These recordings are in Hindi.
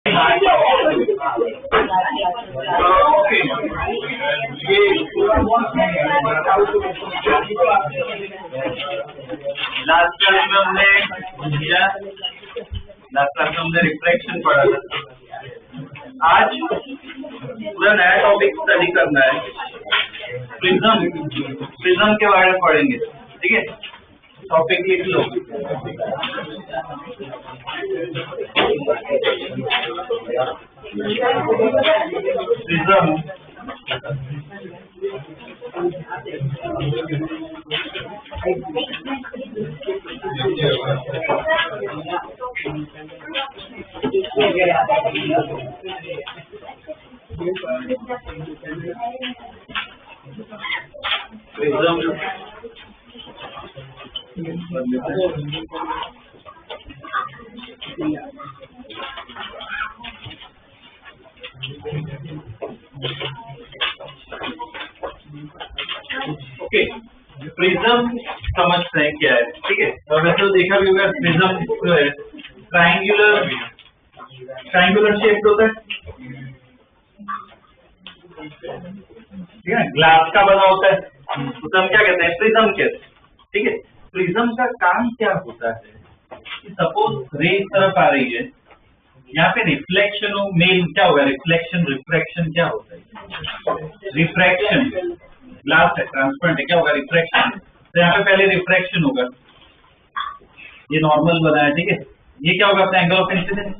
लास्ट क्लास में हमने रिफ्रैक्शन पढ़ा था। आज पूरा नया टॉपिक स्टडी करना है, प्रिज्म के बारे में पढ़ेंगे। ठीक है, टॉपिक लिख लो। प्रिज्म ओके, प्रिज्म समझते हैं क्या है। ठीक है, और वैसे तो देखा भी होगा प्रिज्म जो है ट्रायंगुलर शेप होता है। ठीक है, ग्लास का बना होता है, तो हम क्या कहते हैं, प्रिज्म कहते हैं। ठीक है, प्रिज्म का काम क्या होता है कि सपोज रे इस तरफ आ रही है, यहाँ पे रिफ्लेक्शन हो, मेन क्या होगा, रिफ्लेक्शन रिफ्रैक्शन क्या होता है, रिफ्रैक्शन। ग्लास है, ट्रांसपेरेंट है, क्या होगा, रिफ्रैक्शन। तो यहाँ पे पहले रिफ्रैक्शन होगा, ये नॉर्मल बना है। ठीक है, ये क्या होगा, अपना एंगल ऑफ इंसिडेंस।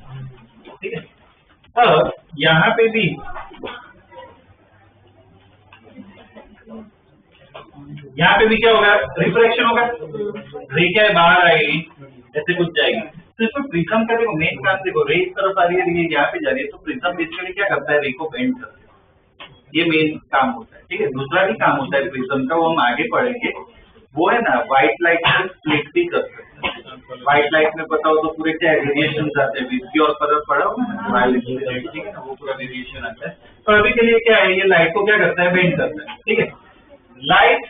ठीक है, अब यहाँ पे भी क्या होगा, रिफ्रैक्शन होगा। रे क्या है, बाहर आएगी, ऐसे कुछ जाएगी। तो इसमें प्रिज्म का देखो मेन काम, देखो रे इस तरफ आ रही है, ये यहाँ पे जा रही है, तो प्रिज्म बेसिकली क्या करता है, रे को बेंड करता है। ये मेन काम होता है। ठीक है, दूसरा भी काम होता है प्रिज्म का, वो हम आगे पढ़ेंगे। वो है ना, व्हाइट लाइट को स्प्लिट भी कर सकते हैं। व्हाइट लाइट में पता हो तो पूरे क्या वेरिएशन आते हैं, विस्की और परत पड़ा होगा ना, वायलेट। ठीक है ना, वो पूरा वेरिएशन आता है। तो अभी के लिए क्या है, ये लाइट को क्या करता है, बेंड करता है। ठीक है, लाइट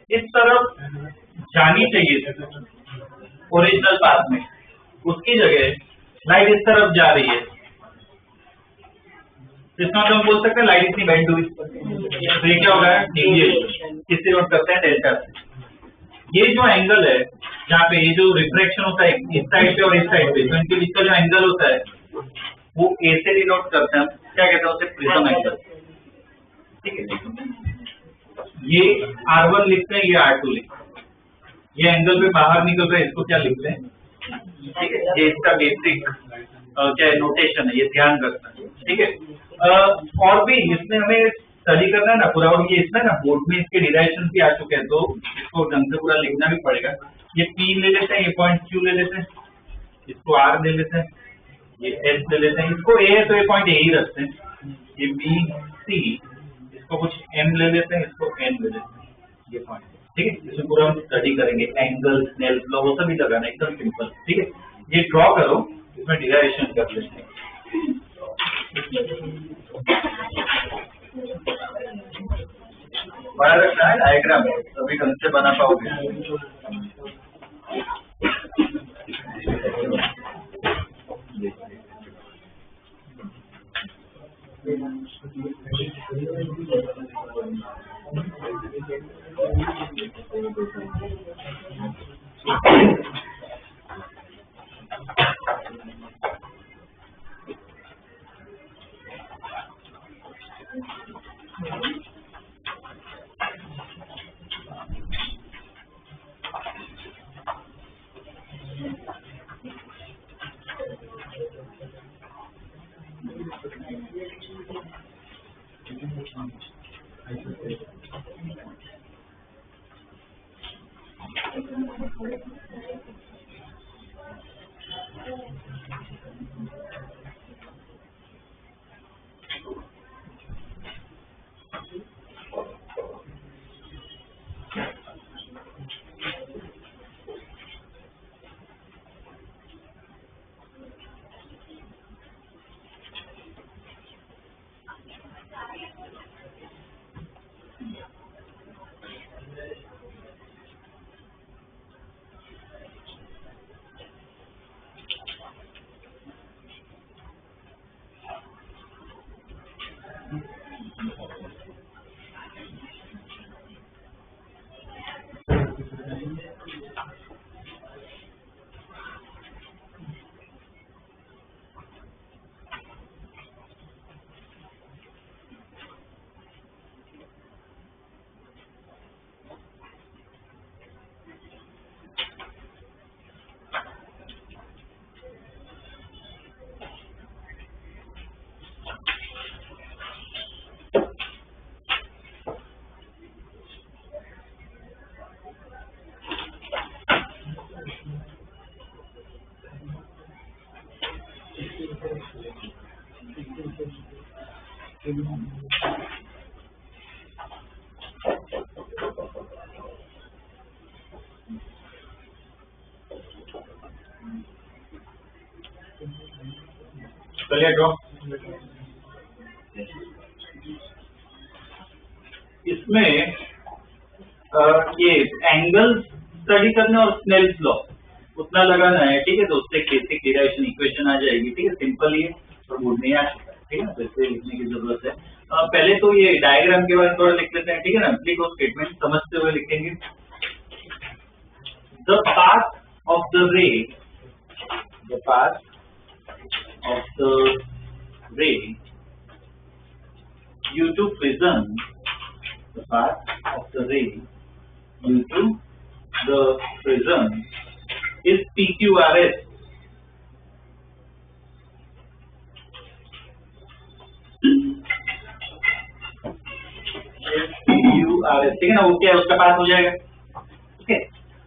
इस तरफ जानी चाहिए ओरिजिनल पाथ में, उसकी जगह लाइट इस तरफ जा रही है, इसका मतलब हम बोल सकते हैं लाइट इतनी बेंड हुई। तो ये क्या होगा, डेविएशन। किससे नोट करते हैं, डेल्टा से। ये जो एंगल है, जहाँ पे ये जो रिफ्रैक्शन होता है इस साइड पे और इस साइड पे, तो इनके बीच का जो एंगल होता है वो ए से डिनोट करते हैं, क्या कहते हैं उसे, प्रिज्म एंगल। ठीक है, ये R1 लिखते हैं, ये R2 लिखते हैं। ये एंगल पे बाहर निकल रहा है, इसको क्या लिखते हैं। ठीक है, ये इसका बेसिक क्या है, नोटेशन है, ये ध्यान रखना है। ठीक है, और भी इसमें हमें स्टडी करना है ना पूरा, और ये इसमें ना बोर्ड में इसके डिराइवेशन भी आ चुके हैं, तो इसको ढंग से पूरा लिखना भी पड़ेगा। ये P ले लेते हैं, ये पॉइंट Q ले लेते हैं, इसको R ले लेते हैं, ये S ले लेते हैं, इसको A है तो ये पॉइंट A ही रखते हैं, ये B C, इसको कुछ M ले लेते हैं, इसको N ले लेते हैं, ये पॉइंट। ठीक है, इसमें पूरा हम स्टडी करेंगे, एंगल, स्नेल लॉ, वो सभी लगाना एकदम सिंपल। ठीक है, ये ड्रॉ करो, इसमें डिराइवेशन कर लेते हैं। बड़ा रखना है डायग्राम, तभी ढंग से बना पाओगे। चलिए ड्रॉ। इसमें ये एंगल स्टडी करना और स्नेल्स लॉ उतना लगाना है, ठीक है। तो उससे बेसिक डेरिवेशन इक्वेशन आ जाएगी, ठीक है। सिंपल ही है और बोर्ड में आ चुका है, ठीक है ना। तो इससे लिखने की जरूरत है। पहले तो ये डायग्राम के बारे में थोड़ा लिख लेते हैं, ठीक है ना। लिखो, स्टेटमेंट समझते हुए लिखेंगे। द पाथ ऑफ द रे, the path of the ray due to prism, the path of the ray due to the prism is PQRS. PQRS, ठीक है ना। वो क्या है, उसका पास हो जाएगा, ठीक है।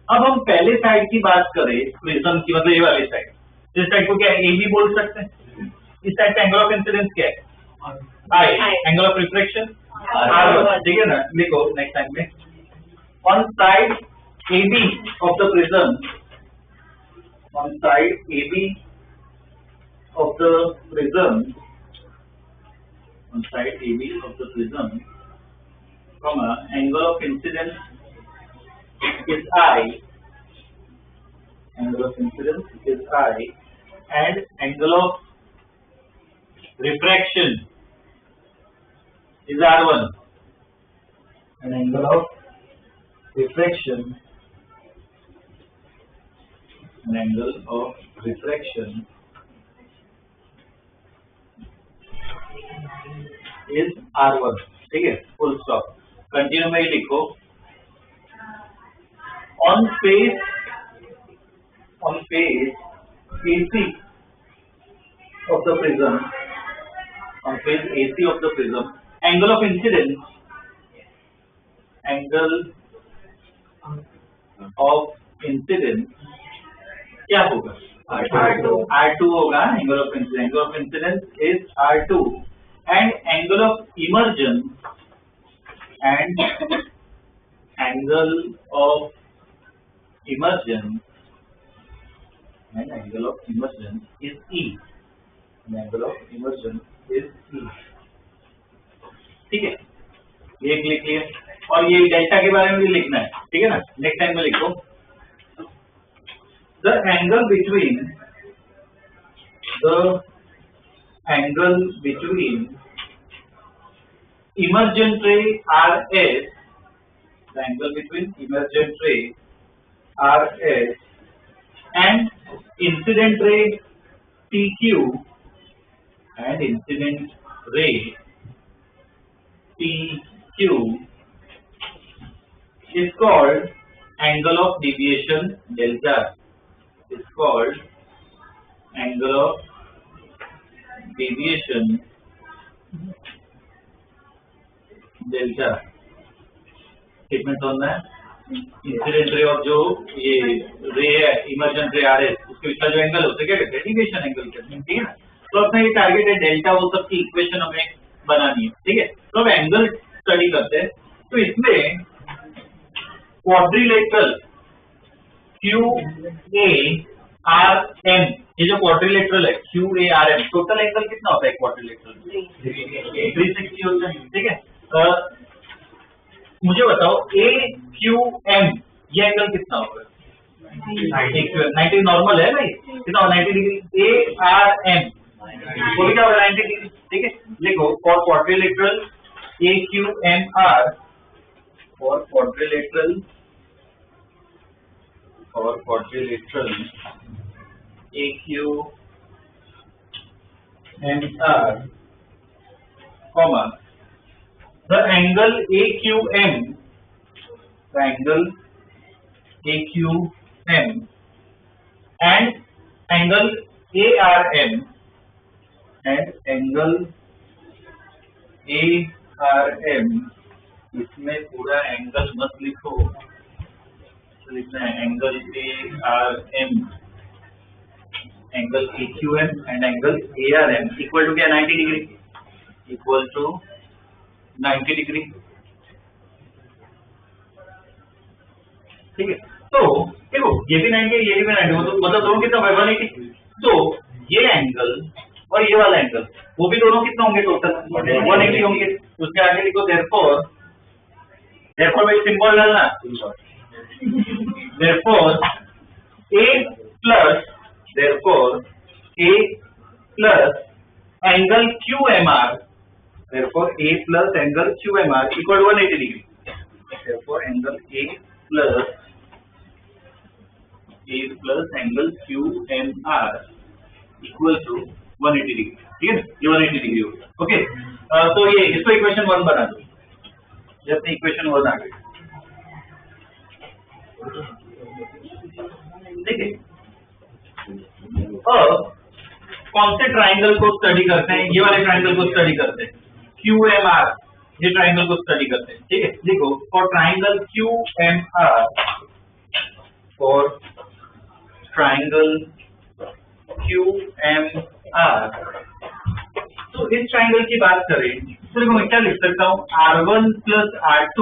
अब हम पहले साइड की बात करें प्रिज्म की, मतलब ये वाली साइड। इस साइड को क्या ए बी बोल सकते हैं। इस साइड का एंगल ऑफ इंसिडेंस क्या है, आई। एंगल ऑफ रिफ्लेक्शन R1, ठीक है ना। लिखो नेक्स्ट टाइम में, on side A B of the prism, on side A B of the prism, on side A B of the prism, comma, angle of incidence is I, angle of incidence is I, and angle of refraction is R1, and angle of refraction, and angle of refraction is R1, ठीक है। Full stop. कंटिन्यू में ही लिखो, on face AC of the prism, on face AC of the prism, angle of incidence, angle of incidence क्या होगा, R2 होगा। angle of incidence is R2, and angle of emergence, and angle of emergence, and angle of emergence is E, and angle of emergence is E, ठीक है। ये लिख लिया। और ये डेल्टा के बारे में भी लिखना है, ठीक है ना। नेक्स्ट टाइम में लिखो, the angle between emergent ray RS, the angle between emergent ray RS and incident ray TQ, and incident ray TQ is called angle of deviation delta, is called angle of deviation delta. Statement होना है, इंसिडेंट रे और जो ये रे है इमर्जेंट रे RS, उसके बीच का जो एंगल होता है क्या कहते हैं, डेविएशन एंगल कहते हैं, ठीक है ना। तो अपना ये टारगेट है डेल्टा, वो सब की इक्वेशन हमें बनानी है, ठीक है। तो अब एंगल स्टडी करते हैं। तो इसमें क्वाड्रिलेटरल QARM, ये जो क्वाड्रिलेटरल है QARM, टोटल एंगल कितना होता है क्वाड्रिलेटरल, 360 होता है, ठीक है। मुझे बताओ AQM, ये एंगल कितना होगा, 90 नॉर्मल है भाई, कितना 90 डिग्री। ARM वो भी क्या होगा, 90 डिग्री, ठीक है। लिखो, for quadrilateral AQMR, for quadrilateral AQMR, comma, the angle AQM, the angle AQM and angle ARM, and angle ARM, इसमें पूरा एंगल मत लिखो, लिखना है angle ARM, angle AQM and angle ARM equal to क्या, 90 डिग्री, इक्वल टू 90 डिग्री। ठीक है, तो देखो ये भी 90 ये भी 90, मतलब दोनों कितना 180। तो ये एंगल और ये वाला एंगल वो भी दोनों कितना होंगे टोटल 180 होंगे। उसके आगे लिखो देयरफॉर में सिंबल डालना, therefore a plus angle QMR, therefore a plus angle QMR equal to 180 degree, therefore angle a plus angle QMR equal to 180 degree। ठीक है, ये 180 डिग्री होगा। ओके, तो ये इसको इक्वेशन 1 बना दो, ये अपनी इक्वेशन 1 आ गई। ठीक है, अब कौन से ट्राइंगल को स्टडी करते हैं? ये वाले ट्राइंगल को स्टडी करते हैं, QMR, ये ट्राइंगल को स्टडी करते हैं। ठीक है, देखो for triangle QMR, for triangle QMR, तो इस ट्राइंगल की बात करें तो देखो मैं क्या लिख सकता हूँ, R1 प्लस R2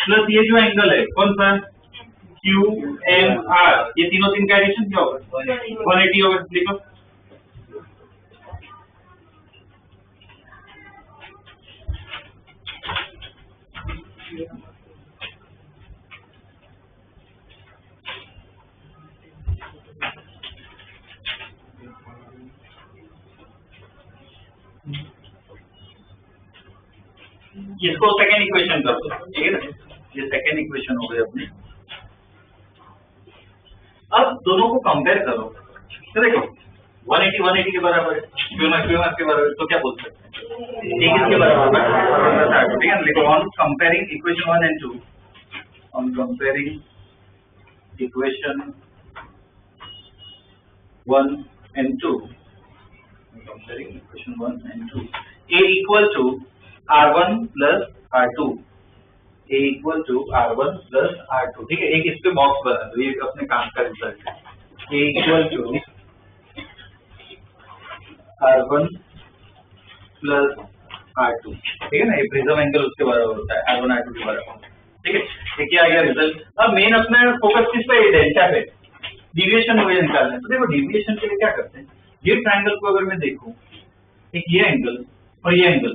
प्लस ये जो एंगल है कौन सा QMR, ये तीनों तीन का एडिशन क्या होगा 180 होगा। लिखो इसको सेकेंड इक्वेशन कर दो। ठीक है ना, ये सेकेंड इक्वेशन हो गई अपनी। अब दोनों को कंपेयर करो तो देखो 180 के बराबर है, QMR के बराबर है, तो क्या बोल सकते हैं एक इसके बराबर है। ठीक है, लिखो on comparing equation 1 and 2, on comparing equation 1 and 2, comparing equation 1 and 2, A equal to R1 plus R2, A equal to R1 plus R2। ठीक है, एक इस पे बॉक्स बना दो, ये अपने काम का रिजल्ट है। A equal to R1 plus R2। ठीक है ना, ये प्रिज्म एंगल उसके बराबर होता है, R1 R2 के बराबर। ठीक है, ये क्या आ गया रिजल्ट। अब मेन अपना फोकस किस पे है, डेल्टा पे, डिविएशन मुझे निकालना है। तो देखो डिविएशन के लिए क्या करते हैं, ये ट्राइंगल को अगर मैं देखूं, एक ये एंगल और ये एंगल,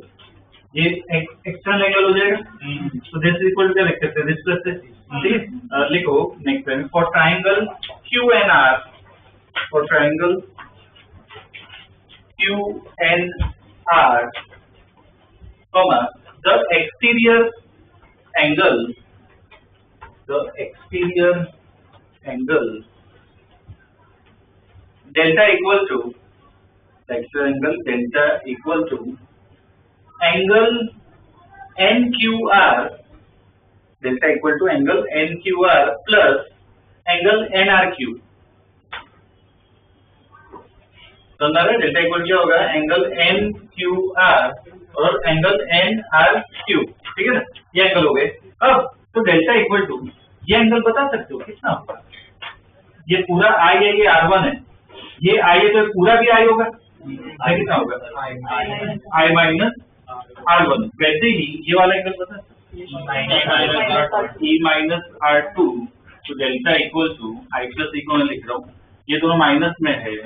ये एक्सटर्नल एंगल हो जाएगा, तो दिस इक्वल टू क्या लिख सकते हैं, दिस प्लस दिस। ठीक है, लिखो next time for triangle QNR, for triangle QNR, comma the exterior angle delta equal to the exterior angle delta equal to angle NQR, delta equal to angle NQR plus angle NRQ। समझा, डेल्टा इक्वल क्या होगा, एंगल NQR और एंगल NRQ। ठीक है ना, ये एंगल हो गए। अब तो डेल्टा इक्वल टू ये एंगल बता सकते हो कितना होगा, ये पूरा I है, ये R1 है, ये I है तो पूरा भी I होगा, I कितना होगा I माइनस R1। वैसे ही ये वाला एंगल बता E माइनस R2, तो delta equal to I plus E को मैं लिख रहा हूँ, ये दोनों माइनस में है,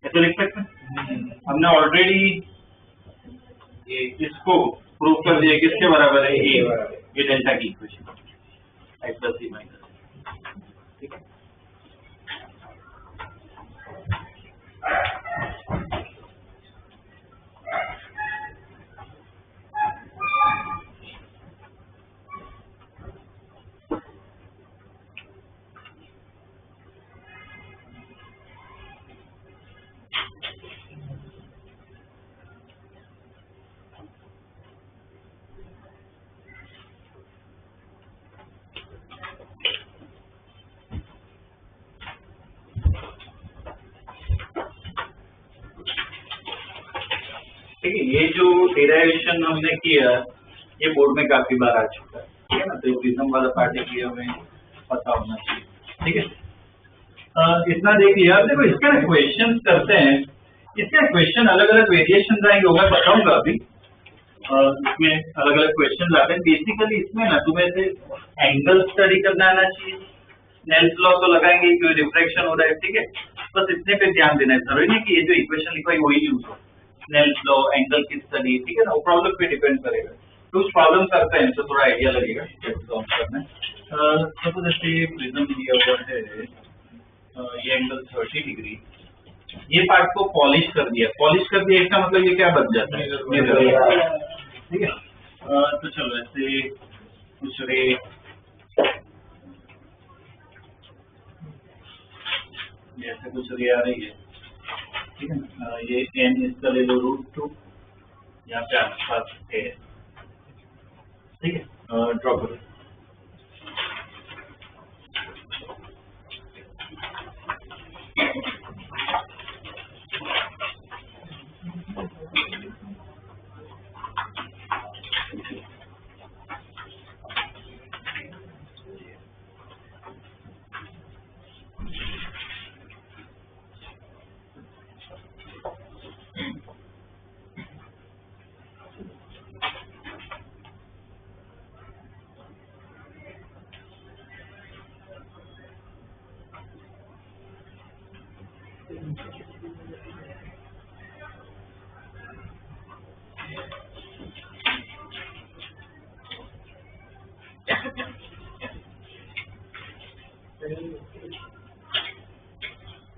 ऐसे लिख सकते हैं। हमने ऑलरेडी इसको प्रूव कर दिया किसके बराबर है, ये डेल्टा की equation I plus E minus. ठीक है, ठीक है, ये जो डेरिवेशन हमने किया ये बोर्ड में काफी बार आ चुका है। ठीक है ना, तो प्रिज्म वाला पार्ट के हमें पता होना चाहिए। ठीक है, इतना देख लिया। अब देखो इसका क्वेश्चन करते हैं इसके क्वेश्चन अलग अलग वेरिएशन आएंगे, वो मैं बताऊंगा अभी। इसमें अलग अलग क्वेश्चन आते हैं। बेसिकली इसमें ना तुम्हें से एंगल स्टडी करना आना चाहिए, स्नेल्स लॉ तो लगाएंगे क्योंकि रिफ्रैक्शन हो रहा है, ठीक है। बस इतने पे ध्यान देना है, जरूरी नहीं कि ये जो इक्वेशन लिखा है वही यूज हो। स्नेल्स लॉ, एंगल की स्टडी, ठीक है ना, वो प्रॉब्लम पे डिपेंड करेगा। कुछ प्रॉब्लम करते हैं तो थोड़ा आइडिया लगेगा कैसे सॉल्व करना है। सपोज जैसे प्रिज्म दिया हुआ है, ये एंगल 30 डिग्री, ये पार्ट को पॉलिश कर दिया। पॉलिश कर दिया इसका मतलब ये क्या बन जाता है, मिरर, ठीक है। तो चलो ऐसे कुछ रे ऐसे कुछ रे आ रही है, ठीक है ना। ये n इसका ले लो √2, यहाँ पे आसपास है, ठीक है। ड्रॉ करो।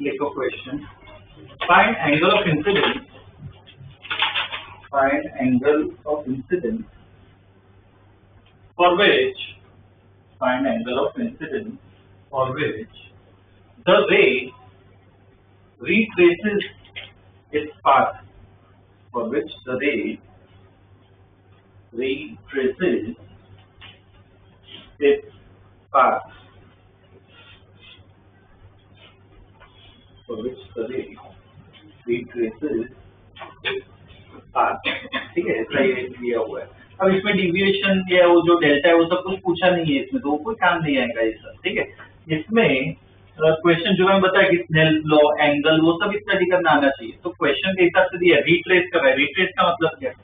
लिखो question, find angle of incidence, find angle of incidence for which, find angle of incidence for which the ray retraces its path, for which the ray retraces its path, for which the ray retraces its path, ठीक है। ऐसा ये दिया हुआ है। अब इसमें डिविएशन या वो जो डेल्टा है वो सब कुछ पूछा नहीं है इसमें, तो वो कोई काम नहीं आएगा ये सब, ठीक है। इसमें क्वेश्चन जो मैं बताया कि स्नेल लॉ, एंगल, वो सब स्टडी करना आना चाहिए। तो क्वेश्चन के हिसाब से दिया रिट्रेस कर रहा है। रिट्रेस का मतलब क्या है,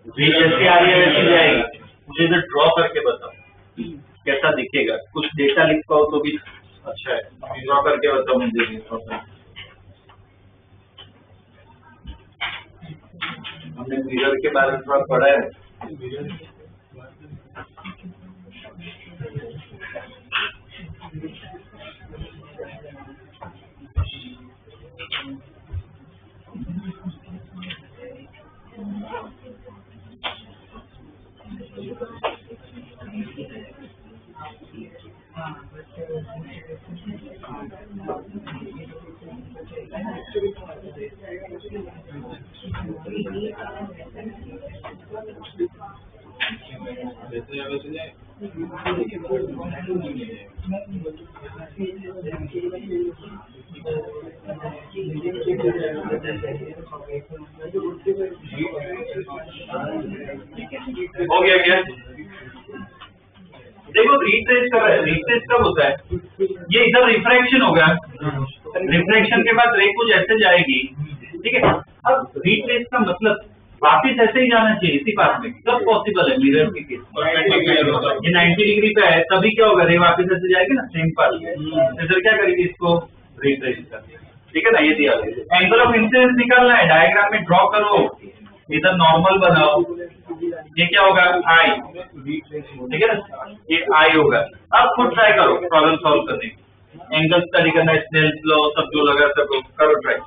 जैसे आ रही है वैसे जाएगी। मुझे इधर ड्रॉ करके बताओ कैसा दिखेगा, कुछ डेटा लिख पाओ तो भी अच्छा है। ड्रॉ करके बताओ मुझे। हमने मिरर के बारे में थोड़ा पढ़ा है। हो गया क्या? देखो रिट्रेस कर रहा है। रिट्रेस कब होता है, ये इधर रिफ्रैक्शन हो गया, रिफ्रैक्शन के बाद रे कुछ ऐसे जाएगी, ठीक है। अब रिट्रेस का मतलब वापिस ऐसे ही जाना चाहिए इसी पास में। कब पॉसिबल है मिरर के केस, ये 90 डिग्री पे है, तभी क्या होगा, रे वापिस ऐसे जाएगी ना सेम पास में। इधर क्या करेगी, इसको रिट्रेस कर, ठीक है ना। ये दिया एंगल ऑफ इंसिडेंस निकालना है, डायग्राम में ड्रॉ करो, इधर नॉर्मल बनाओ, ये क्या होगा आई, ठीक है ना, ये आई होगा। अब खुद ट्राई करो प्रॉब्लम सॉल्व करने, एंगल स्टडी करना, स्नेल्स लॉ सब जो लगा सब करो ट्राई।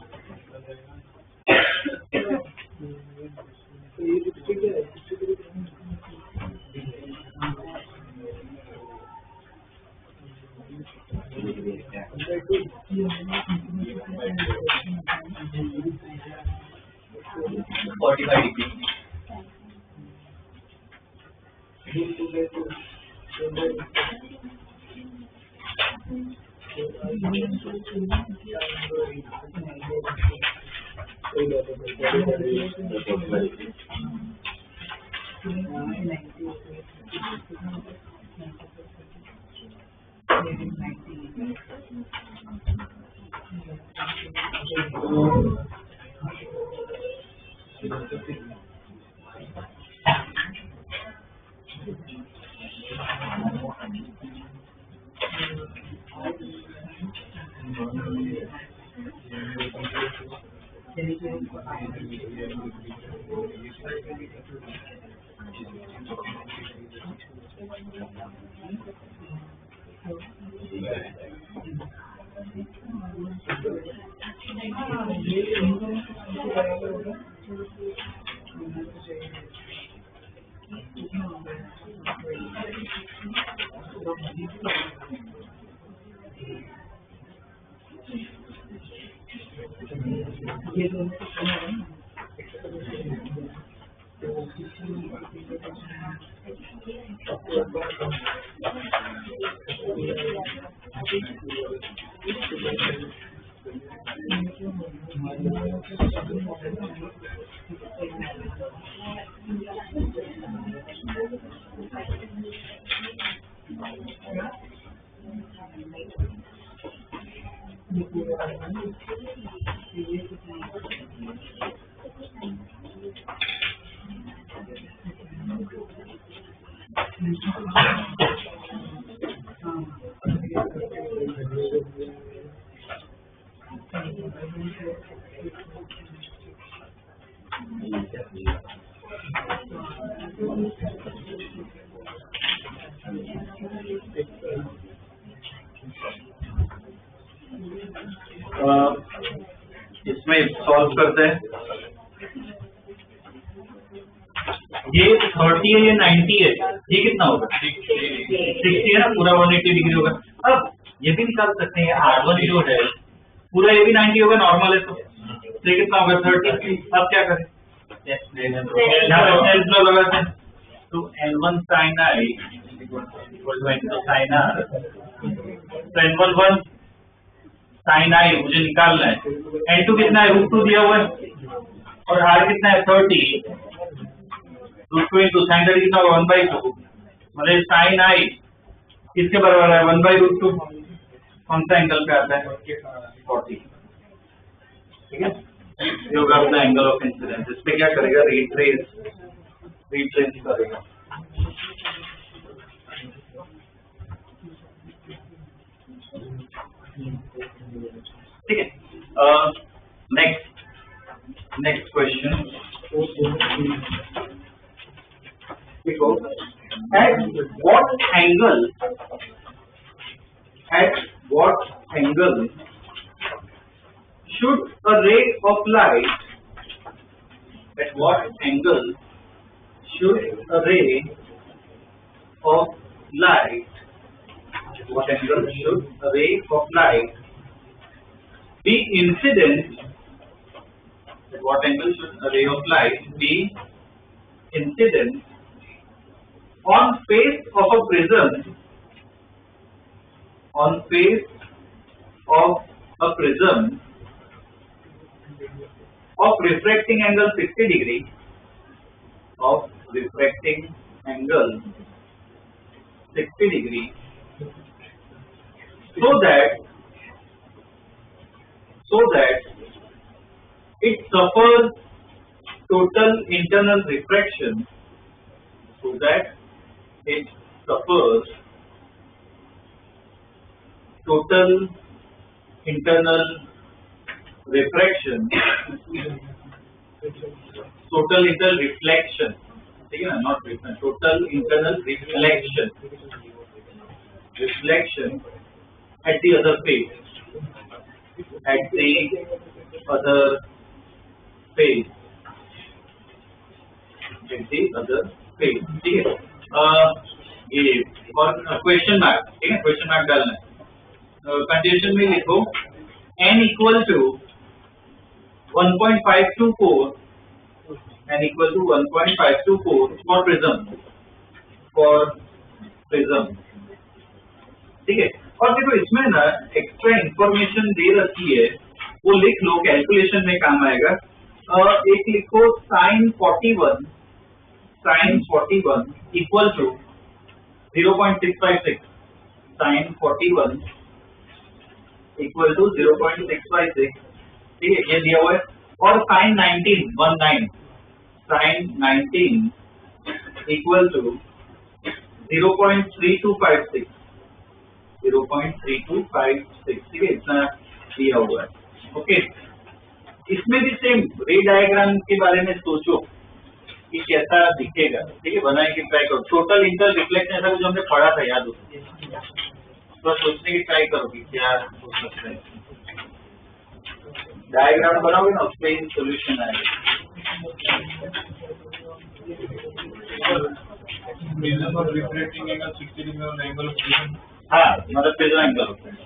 इसमें सॉल्व करते हैं। ये 30 है, ये 90 है, ये कितना होगा? 60 है ना, पूरा 180 डिग्री होगा। अब ये भी निकाल सकते हैं, R1 जो है पूरा ये भी 90 होगा, नॉर्मल है तो ये कितना होगा? 30। अब क्या करें? लगाते हैं तो N1 sin I sin R, तो N11 sin I मुझे निकालना है। N2 कितना है? √2 दिया हुआ है, और R कितना है? 30। √2 into sin 30 कितना होगा? 1/2, मतलब sin I किसके बराबर है? 1/√2। कौन सा एंगल पे आता है? 40। ठीक है, ये होगा अपना एंगल ऑफ इंसिडेंस। इस पे क्या करेगा? रीट्रेस करेगा। ठीक है, नेक्स्ट क्वेश्चन। देखो, at what angle should a ray of light be incident? At what angle should a ray of light be incident on face of a prism? On face of a prism of refracting angle 60 degree, of refracting angle 60 degree, so that it suffers total internal refraction, so that it suffers total internal refraction, total internal reflection, ठीक है ना, not reflection, total internal reflection at the other face, at the other face, ठीक है। ये और क्वेश्चन मार्क, ठीक है, क्वेश्चन मार्क डालना है। कंडीशन में लिखो n equal to 1.524, n equal to 1.524 for prism, ठीक है। और देखो इसमें ना एक्स्ट्रा इंफॉर्मेशन दे रखी है, वो लिख लो, कैलकुलेशन में काम आएगा। एक लिखो sin 41 equal to 0.656, sin 41 equal to 0.656, ठीक है, ये दिया हुआ है। और sin 19 sin 19 इक्वल टू 0.3256, 0.3256, ठीक है, इतना दिया हुआ है। ओके, इसमें भी सेम रे डायग्राम के बारे में सोचो कि कैसा दिखेगा, ठीक है, बनाए कि ट्राई करो। टोटल इंटर रिफ्लेक्शन ऐसा कुछ हमने पढ़ा था, याद हो तो सोचने की ट्राई करो कि क्या हो सकता है। डायग्राम बनाओगे ना, उस पर ही सोल्यूशन आएगा। रिफ्लेक्टिंग एंगल 60 डिग्री और एंगल ऑफ प्रिज्म, हाँ, मतलब प्रिज्म एंगल होता है।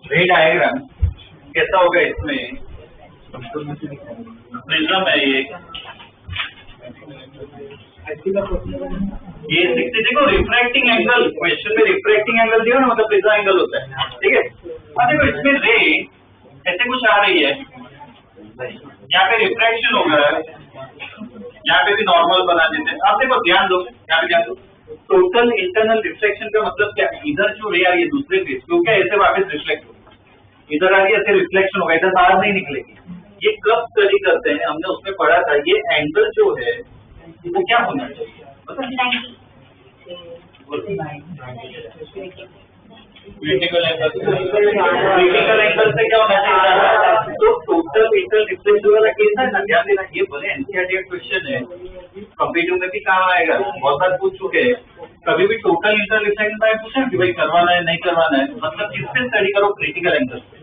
रे डायग्राम कैसा होगा? इसमें प्रिज्म है ये 60, देखो रिफ्रैक्टिंग एंगल, क्वेश्चन में रिफ्रैक्टिंग एंगल दिया ना, मतलब प्रिज्म एंगल होता है, ठीक है। अब देखो इसमें रे ऐसे कुछ आ रही है, यहाँ पे रिफ्रैक्शन होगा, यहाँ पे भी नॉर्मल बना देते हैं। आप देखो ध्यान दो, यहाँ पे ध्यान दो, टोटल इंटरनल रिफ्लेक्शन का मतलब क्या? इधर जो रे आ रही है दूसरे फेस को, क्या ऐसे वापस रिफ्लेक्ट होगा, इधर आ रही है ऐसे रिफ्लेक्शन होगा, इधर बाहर नहीं निकलेगी। ये कब स्टडी करते हैं? हमने उसमें पढ़ा था, ये एंगल जो है वो क्या होना चाहिए? क्रिटिकल एंगल, क्रिटिकल एंगल से क्या होना चाहिए? तो टोटल इंटर रिफ्लेक्शन वाला केस है ना, ध्यान देना, ये बोले एनसीईआरटी क्वेश्चन है, कॉम्पिटिटिव में भी काम आएगा, बहुत बार पूछ चुके हैं। कभी भी टोटल इंटर रिफ्लेक्शन का पूछा कि भाई करवाना है नहीं करवाना है, मतलब किससे स्टडी करो? क्रिटिकल एंगल से।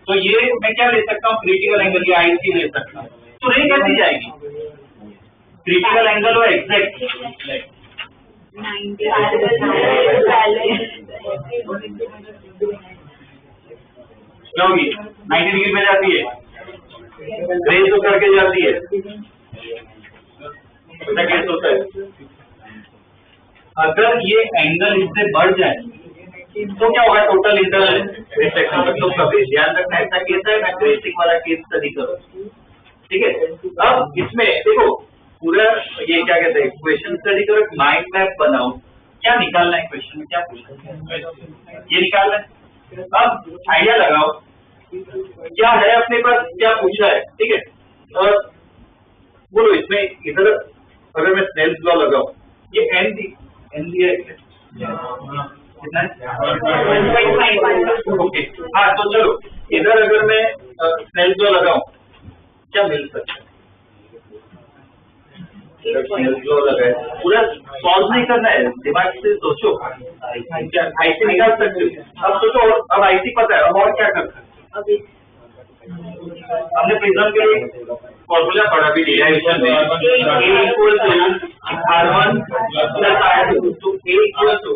तो ये मैं क्या ले सकता हूँ? क्रिटिकल एंगल, ये आईसी ले सकता हूँ। तो रे कैसी जाएगी? क्रिटिकल एंगल हो एग्जैक्ट 90 क्या होगी? 90 डिग्री में जाती है, रेज तो करके जाती है, ऐसा केस होता है। अगर ये एंगल इससे बढ़ जाए तो क्या होगा? Total internal reflection. तो कभी ध्यान रखना, ऐसा केस है, मैं ग्रेसिंग वाला केस स्टडी करूँ, ठीक है। अब इसमें देखो पूरा ये क्या कहते हैं, क्वेश्चन स्टडी करो, माइंड मैप बनाओ, क्या निकालना है क्वेश्चन में, क्या पूछना है, ये निकालना है। अब आइडिया लगाओ क्या है अपने पास, क्या पूछा है, ठीक है, और बोलो इसमें इधर अगर मैं स्नेल्स लॉ लगाऊं, ये एन दिया है कितना है? ओके, हाँ, तो चलो इधर अगर मैं स्नेल्स लॉ लगाऊं क्या मिल सकता है? स्नेल्स लॉ लगा है, पूरा सॉल्व नहीं करना है, दिमाग से सोचो क्या आईसी निकाल सकते हो। अब सोचो, अब आईसी पता है, अब और क्या करना है। हमने प्रिज्म के लिए फॉर्मूला पढ़ा भी डेरिवेशन में, A equal to R1 plus R2, तो A equal to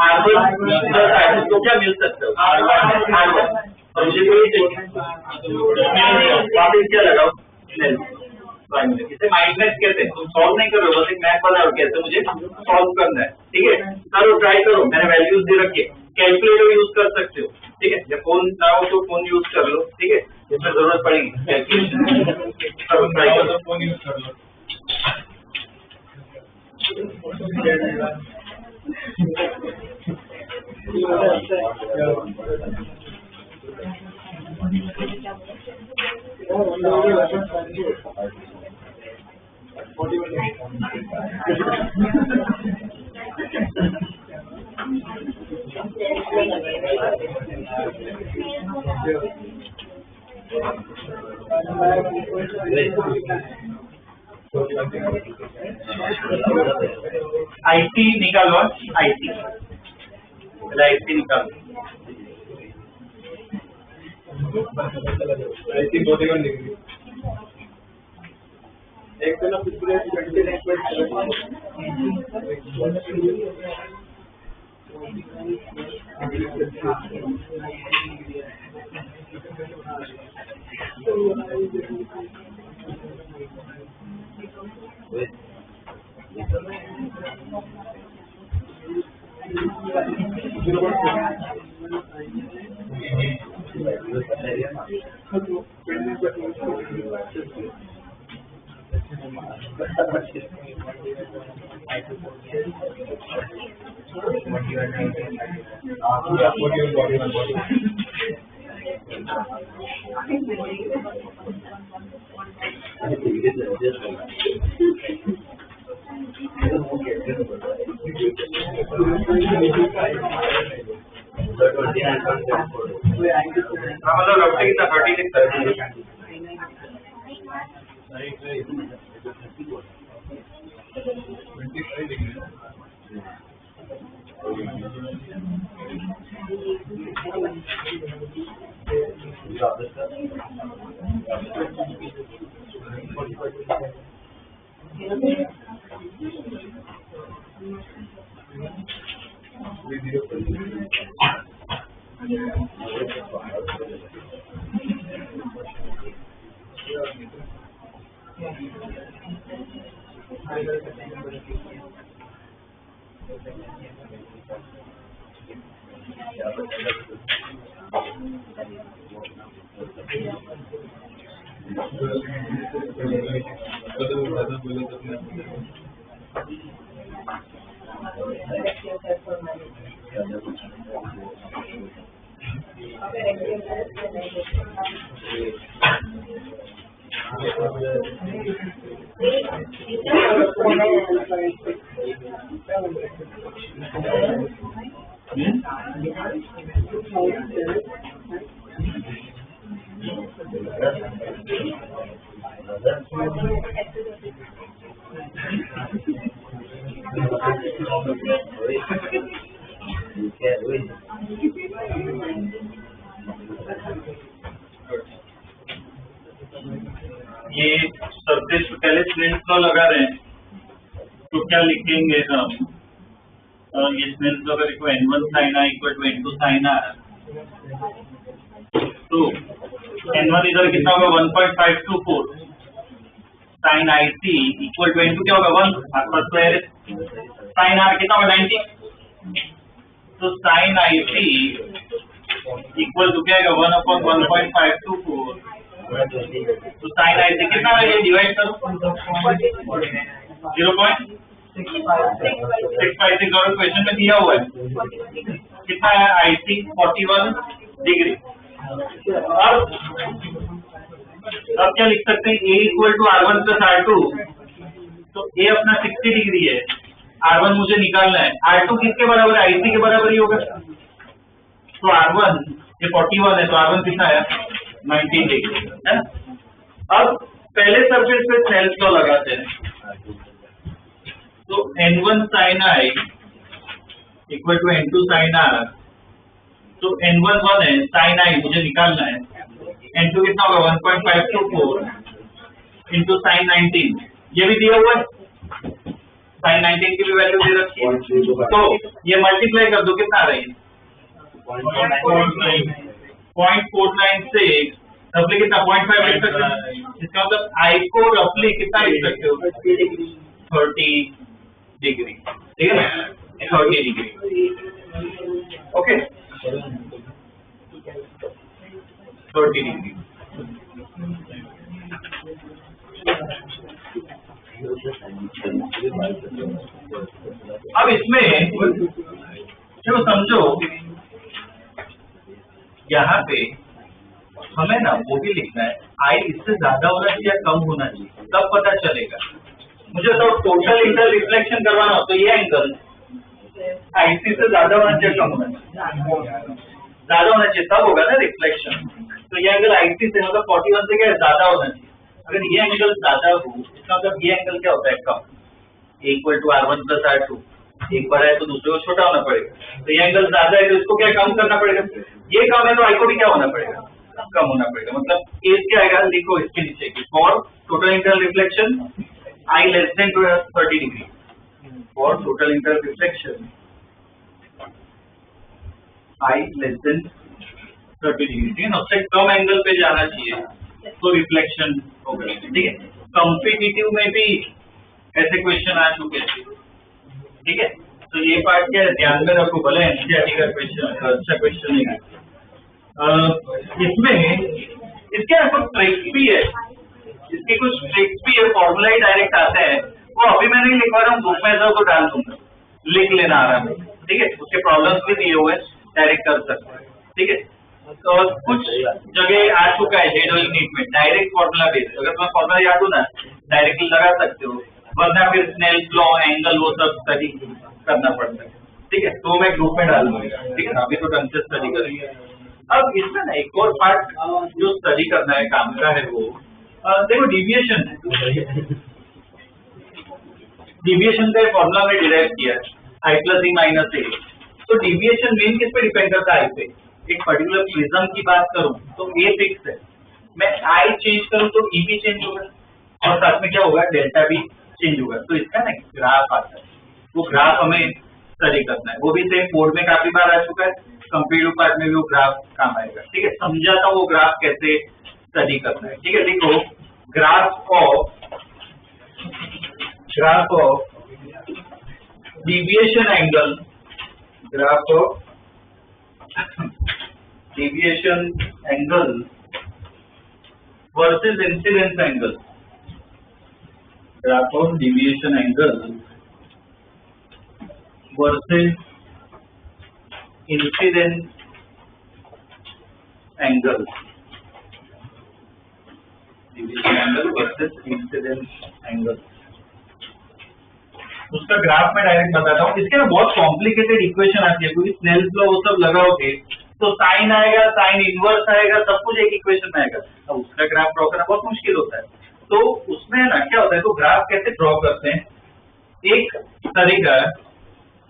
R1 plus R2, तो क्या मिल सकता है R1, और मुझे तो ये चाहिए, वापस क्या लगाओ इसे माइनस कहते हैं। तुम सॉल्व नहीं कर रहे हो, बस एक मैथ बना रहे हो कैसे मुझे सॉल्व करना है, ठीक है। करो, ट्राई करो, मैंने वैल्यूज दे रखी है, कैलकुलेटर यूज कर सकते हो, ठीक है। जब फोन ना हो तो फोन यूज कर लो, ठीक है, इसमें जरूरत पड़ेगी कैलकुलेशन, करो, ट्राई करो, फोन यूज कर लो। आईसी निकालो, आईसी निकालो, आईसी 41 डिग्री, एक तो ना 29.7 मतलब रफ्ते कितना 36 है, 25 डिग्री। ये सरफेस पे पहले स्नेल्स लॉ लगा रहे हैं, तो क्या लिखेंगे हम? ये स्नेल्स लॉ का लिखो n1 sin r equal to n2 sin r, तो n1 इधर कितना होगा 1.524 sin ic equal to n2 क्या होगा 1 आपका स्क्वायर, sin r कितना होगा 90, तो sin ic इक्वल टू क्या आएगा 1/1.524, तो साइन आई कितना है, ये डिवाइड करो 0.656 और क्वेश्चन में दिया हुआ है कितना है आईसी 41 डिग्री। अब क्या लिख सकते हैं, A equal to R1 plus R2, तो A अपना 60 डिग्री है, R1 मुझे निकालना है, R2 किसके बराबर है, IC के बराबर ही होगा, तो R1 ये 41 है, तो R1 कितना है 19 डिग्री है ना। अब पहले सरफेस पे स्नेल्स लॉ लगाते हैं, तो N1 sin I equal to N2 sin R, तो N1 1 है, sin I मुझे निकालना है, N2 कितना होगा 1.524 इंटू sin 19, ये भी दिया हुआ है, sin 19 की भी वैल्यू दे रखी है, तो ये मल्टीप्लाई कर दो कितना आ रही है 0.496, रफली कितना 0.5 लिख सकते हो, इसका मतलब I को रफली कितना लिख सकते हो 30 डिग्री, ठीक है ना 30 डिग्री, ओके 30 डिग्री। अब इसमें जो समझो यहाँ पे हमें ना वो भी लिखना है I इससे ज्यादा होना चाहिए या कम होना चाहिए, तब पता चलेगा। मुझे तो टोटल इंटर रिफ्लेक्शन करवाना हो तो ये एंगल IC से ज्यादा होना चाहिए कम होना चाहिए, ज्यादा होना चाहिए तब होगा ना रिफ्लेक्शन। तो ये एंगल IC से मतलब 41 से क्या ज्यादा होना चाहिए। अगर ये एंगल ज्यादा हो इसका मतलब ये एंगल क्या होता है कम, equal to R1 plus R2, एक बड़ा है तो दूसरे को छोटा होना पड़ेगा, तो ये एंगल ज्यादा है तो इसको क्या कम करना पड़ेगा, ये कम है तो I को भी क्या होना पड़ेगा कम होना पड़ेगा। मतलब केस क्या आएगा लिखो इसके नीचे की for total internal reflection I less than 30 degree, for total internal reflection I less than 30 degree, ठीक है ना, उससे कम एंगल पे जाना चाहिए तो रिफ्लेक्शन होगा, ठीक है। कॉम्पिटिटिव में भी ऐसे क्वेश्चन आ चुके हैं, ठीक है, तो ये पार्ट क्या है ध्यान में रखो, भले एनसीईआरटी का क्वेश्चन अच्छा क्वेश्चन नहीं है। इसमें इसके कुछ ट्रिक्स भी है, इसके कुछ ट्रिक्स भी है, फॉर्मूला ही डायरेक्ट आते हैं, वो अभी मैं नहीं लिखवा रहा हूँ, बुक में तो डाल दूंगा, लिख लेना आराम से, ठीक है, उसके प्रॉब्लम्स भी दिए हुए डायरेक्ट कर सकते हैं, ठीक है। तो कुछ जगह आ चुका है जेडल नीट में डायरेक्ट फॉर्मूला बेस्ड, अगर तुम्हें फॉर्मूला याद हो ना डायरेक्टली लगा सकते हो, वरना फिर स्नेल्स लॉ एंगल वो सब स्टडी करना पड़ता है, ठीक है, तो मैं ग्रुप में डाल दूंगा, ठीक है ना, अभी तो ढंग से स्टडी करेंगे। अब इसमें ना एक और पार्ट जो स्टडी करना है काम का है वो देखो डिविएशन है, डिविएशन का फॉर्मूला में डिराइव किया है I प्लस E माइनस ए, तो डिविएशन मेन किस पे डिपेंड करता है I पे, एक पर्टिकुलर प्रिज्म की बात करूं तो A फिक्स है, मैं I चेंज करूं तो E भी चेंज होगा और साथ में क्या होगा डेल्टा भी चेंज होगा, तो इसका ना ग्राफ आता है, वो ग्राफ हमें स्टडी करना है, वो भी सेम बोर्ड में काफी बार आ चुका है, कंप्यूटर पार्ट में भी वो ग्राफ काम आएगा, ठीक है, समझाता हूं वो ग्राफ कैसे स्टडी करना है, ठीक है। देखो graph of deviation angle, graph of deviation angle versus incidence angle, graph of deviation angle versus incidence angle, deviation angle versus incidence angle, उसका ग्राफ में डायरेक्ट बताता हूँ। इसके ना बहुत कॉम्प्लिकेटेड इक्वेशन आती है, क्योंकि स्नेल्स लॉ वो सब लगाओगे तो साइन आएगा, साइन इनवर्स आएगा, सब कुछ एक इक्वेशन में आएगा, अब उसका ग्राफ ड्रॉ करना बहुत मुश्किल होता है। तो उसमें ना क्या होता है, तो ग्राफ कैसे ड्रॉ करते हैं, एक तरीका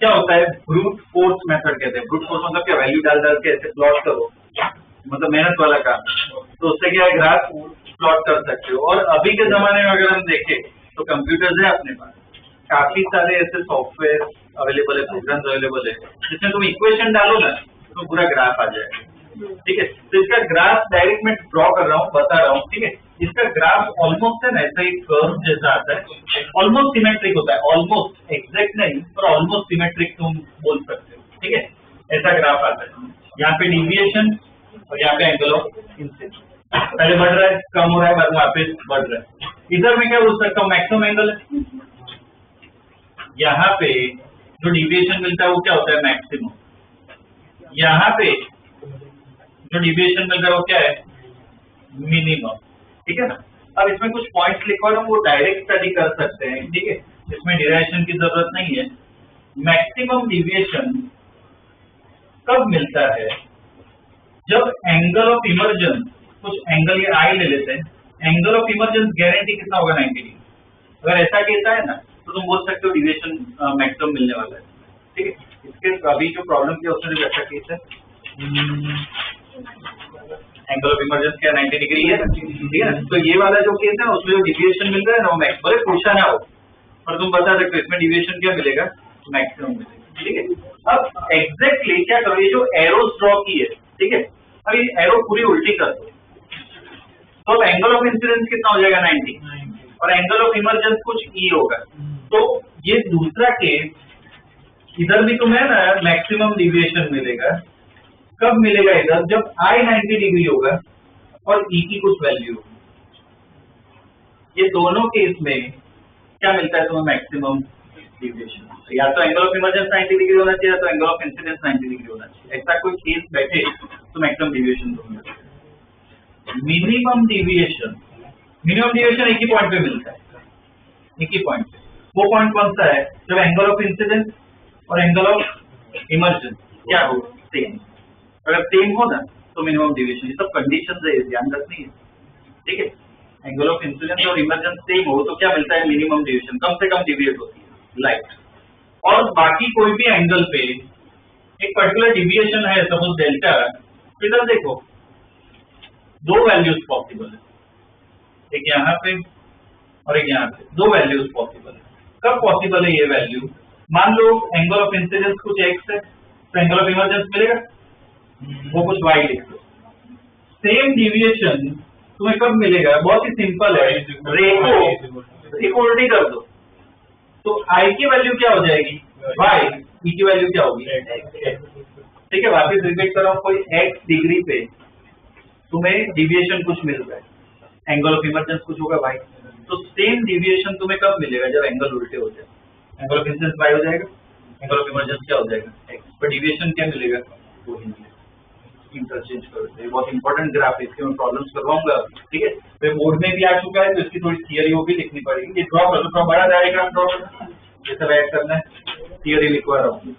क्या होता है ब्रूट फोर्स मेथड कहते हैं। ब्रूट फोर्स मतलब क्या, वैल्यू डाल डाल के ऐसे प्लॉट करो, मतलब मेहनत वाला काम, तो उससे क्या है ग्राफ प्लॉट कर सकते हो। और अभी के जमाने में अगर हम देखें तो कंप्यूटर्स है अपने पास, काफी सारे ऐसे सॉफ्टवेयर अवेलेबल है, प्रोग्राम्स अवेलेबल है, जिसमें तुम इक्वेशन डालो ना तो पूरा ग्राफ आ जाएगा, ठीक है। तो इसका ग्राफ डायरेक्ट मैं ड्रॉ कर रहा हूँ, बता रहा हूँ, ठीक है। इसका ग्राफ ऑलमोस्ट है ना ऐसा ही कर्व जैसा आता है, ऑलमोस्ट सिमेट्रिक होता है, ऑलमोस्ट एग्जैक्ट नहीं पर ऑलमोस्ट सिमेट्रिक तुम बोल सकते हो, ठीक है, ऐसा ग्राफ आता है। यहाँ पे डिविएशन और यहाँ पे एंगल ऑफ इंसिडेंस, पहले बढ़ रहा है, कम हो रहा है, बाद में वापस बढ़ रहा है। इधर में क्या बोल सकता हूँ, मैक्सिमम एंगल है, यहाँ पे जो डिविएशन मिलता है वो क्या होता है मैक्सिमम, यहाँ पे जो डिविएशन मिल रहा है वो क्या है मिनिमम, ठीक है ना। अब इसमें कुछ पॉइंट्स लिखवा रहा हूँ, वो डायरेक्ट स्टडी कर सकते हैं, ठीक है, इसमें डिराइवेशन की जरूरत नहीं है। मैक्सिमम डिविएशन कब मिलता है, जब एंगल ऑफ इमर्जेंस, कुछ एंगल ये आई ले लेते हैं, एंगल ऑफ इमर्जेंस गारंटी कितना होगा 90 डिग्री। अगर ऐसा केस है ना तो तुम बोल सकते हो डिविएशन मैक्सिमम मिलने वाला है, ठीक है। इसके अभी जो प्रॉब्लम किया उसमें जो ऐसा केस है, एंगल ऑफ इमर्जेंस क्या 90 डिग्री है, ठीक है। तो ये वाला जो केस है ना उसमें जो डिविएशन मिल रहा है ना वो मैक्स, बोले पूछा ना हो और तुम बता सकते हो इसमें डिविएशन क्या मिलेगा, मैक्सिमम मिलेगा, ठीक है। अब एग्जैक्टली क्या करो, ये जो एरोस ड्रॉ की है, ठीक है, अब ये एरो पूरी उल्टी कर दो, तो अब एंगल ऑफ इंसिडेंस कितना हो जाएगा 90 और एंगल ऑफ इमर्जेंस कुछ ई होगा। तो ये दूसरा केस इधर भी तुम्हें ना मैक्सिमम डिविएशन मिलेगा, कब मिलेगा इधर, जब आई 90 डिग्री होगा और ई की कुछ वैल्यू होगी। ये दोनों केस में क्या मिलता है तुम्हें, मैक्सिमम डिविएशन। या तो एंगल ऑफ इमर्जेंस 90 डिग्री होना चाहिए, या तो एंगल ऑफ इंसिडेंस 90 डिग्री होना चाहिए। ऐसा कोई केस बैठे तो मैक्सिमम डिविएशन मिलता है। मिनिमम डिविएशन एक ही पॉइंट पे मिलता है, एक ही पॉइंट पे। वो पॉइंट कौन सा है, जब एंगल ऑफ इंसिडेंस और एंगल ऑफ इमर्जेंस क्या हो, सेम। अगर सेम हो ना तो मिनिमम डिविएशन। ये सब कंडीशन है, ध्यान रखनी है, ठीक है। एंगल ऑफ इंसिडेंस और इमर्जेंस सेम हो तो क्या मिलता है, मिनिमम डिविएशन, कम से कम डिविएट होती है लाइट। और बाकी कोई भी एंगल पे एक पर्टिकुलर डिविएशन है, सपोज डेल्टा, इधर देखो दो वैल्यूज पॉसिबल है, एक यहाँ पे और एक यहाँ पे, दो वैल्यूज पॉसिबल है। कब पॉसिबल है ये वैल्यू, मान लो एंगल ऑफ इंसिडेंस कुछ x है तो एंगल ऑफ इमर्जेंस मिलेगा वो कुछ y लिख दो। सेम डिविएशन तुम्हें कब मिलेगा, बहुत ही सिंपल है, रेखो उल्टी कर दो तो I की वैल्यू क्या हो जाएगी y, E की वैल्यू क्या होगी x, ठीक है। वापस रिपीट कर रहा हूँ, कोई x डिग्री पे तुम्हें डिविएशन कुछ मिल रहा है, एंगल ऑफ इमर्जेंस कुछ होगा y, तो सेम डिविएशन तुम्हें कब मिलेगा, जब एंगल उल्टे हो जाए। एंगल ऑफ इंसिडेंस y हो जाएगा, एंगल ऑफ इमर्जेंस क्या हो जाएगा x, पर डिविएशन क्या मिलेगा वो ही मिलेगा। इंटरचेंज करते हैं, बहुत इंपॉर्टेंट ग्राफ है, इसके मैं प्रॉब्लम्स करवाऊंगा, ठीक है। तो बोर्ड में भी आ चुका है तो इसकी थोड़ी थियरी वो भी लिखनी पड़ेगी। ये ड्रॉ कर दो, थोड़ा बड़ा डायग्राम ड्रॉ करना, जैसा ऐड करना है, थियरी लिखवा रहा हूँ।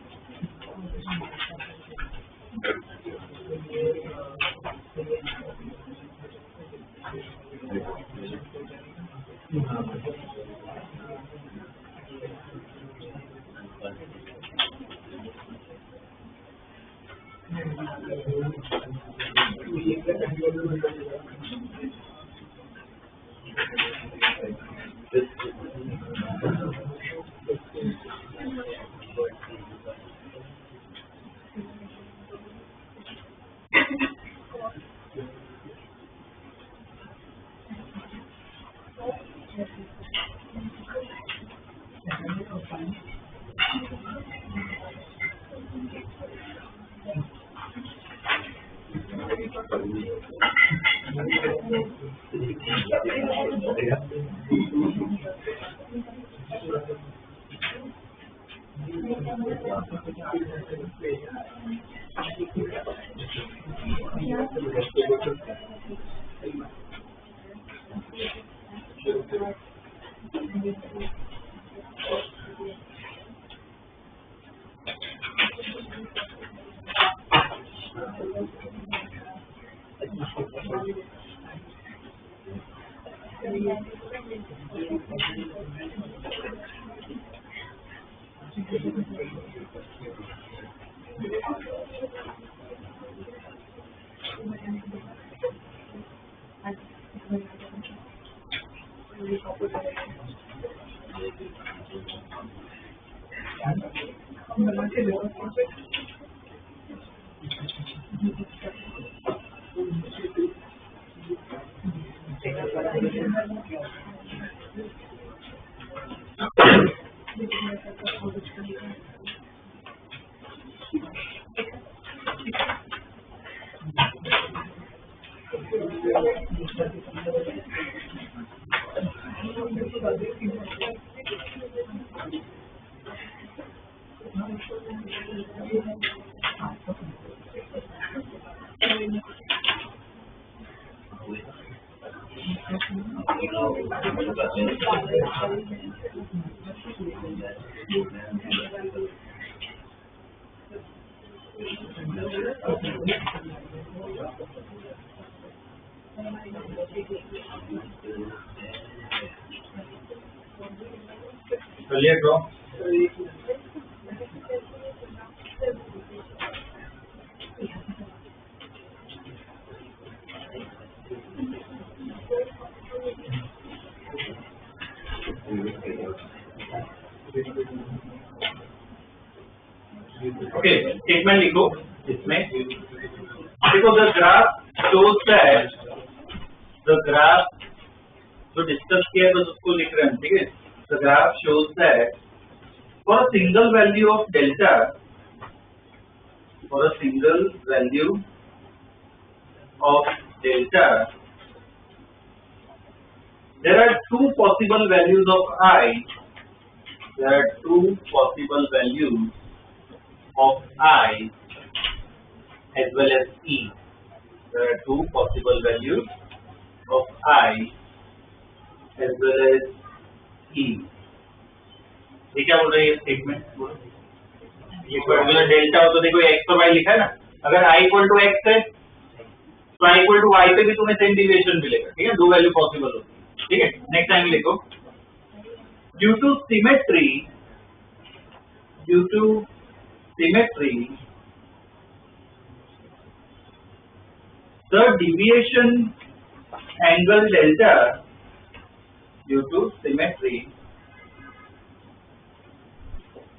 चलिए ड्रॉ। ओके, स्टेटमेंट लिखो इसमें। देखो the graph shows that, the graph जो डिस्कस किया है बस उसको लिख रहे हैं, ठीक है। The graph shows that for a single value of delta, for a single value of delta, there are two possible values of I. There are two possible values of I as well as E. There are two possible values of I as well as E. ये क्या बोल रही है स्टेटमेंट? ये पर्टिकुलर डेल्टा हो तो देखो x और y लिखा है ना। अगर I इक्वल टू x है तो I इक्वल टू y पे भी तुम्हें सेम डिविएशन मिलेगा, ठीक है। दो वैल्यू पॉसिबल होती है, ठीक है। नेक्स्ट टाइम लिखो, due to symmetry, due to symmetry, the deviation angle delta, due to symmetry,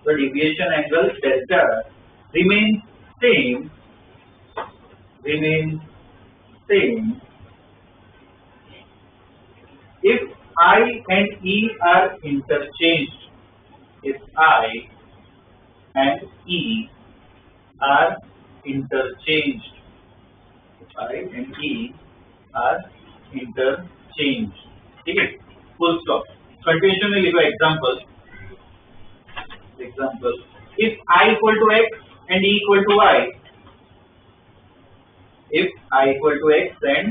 the deviation angle delta remains same if I and E are interchanged, if I and E are interchanged, I and E are interchanged, ठीक है। Full stop. कंटिन्यूएशन में लिखो example, if I equal to x and E equal to y, if I equal to x and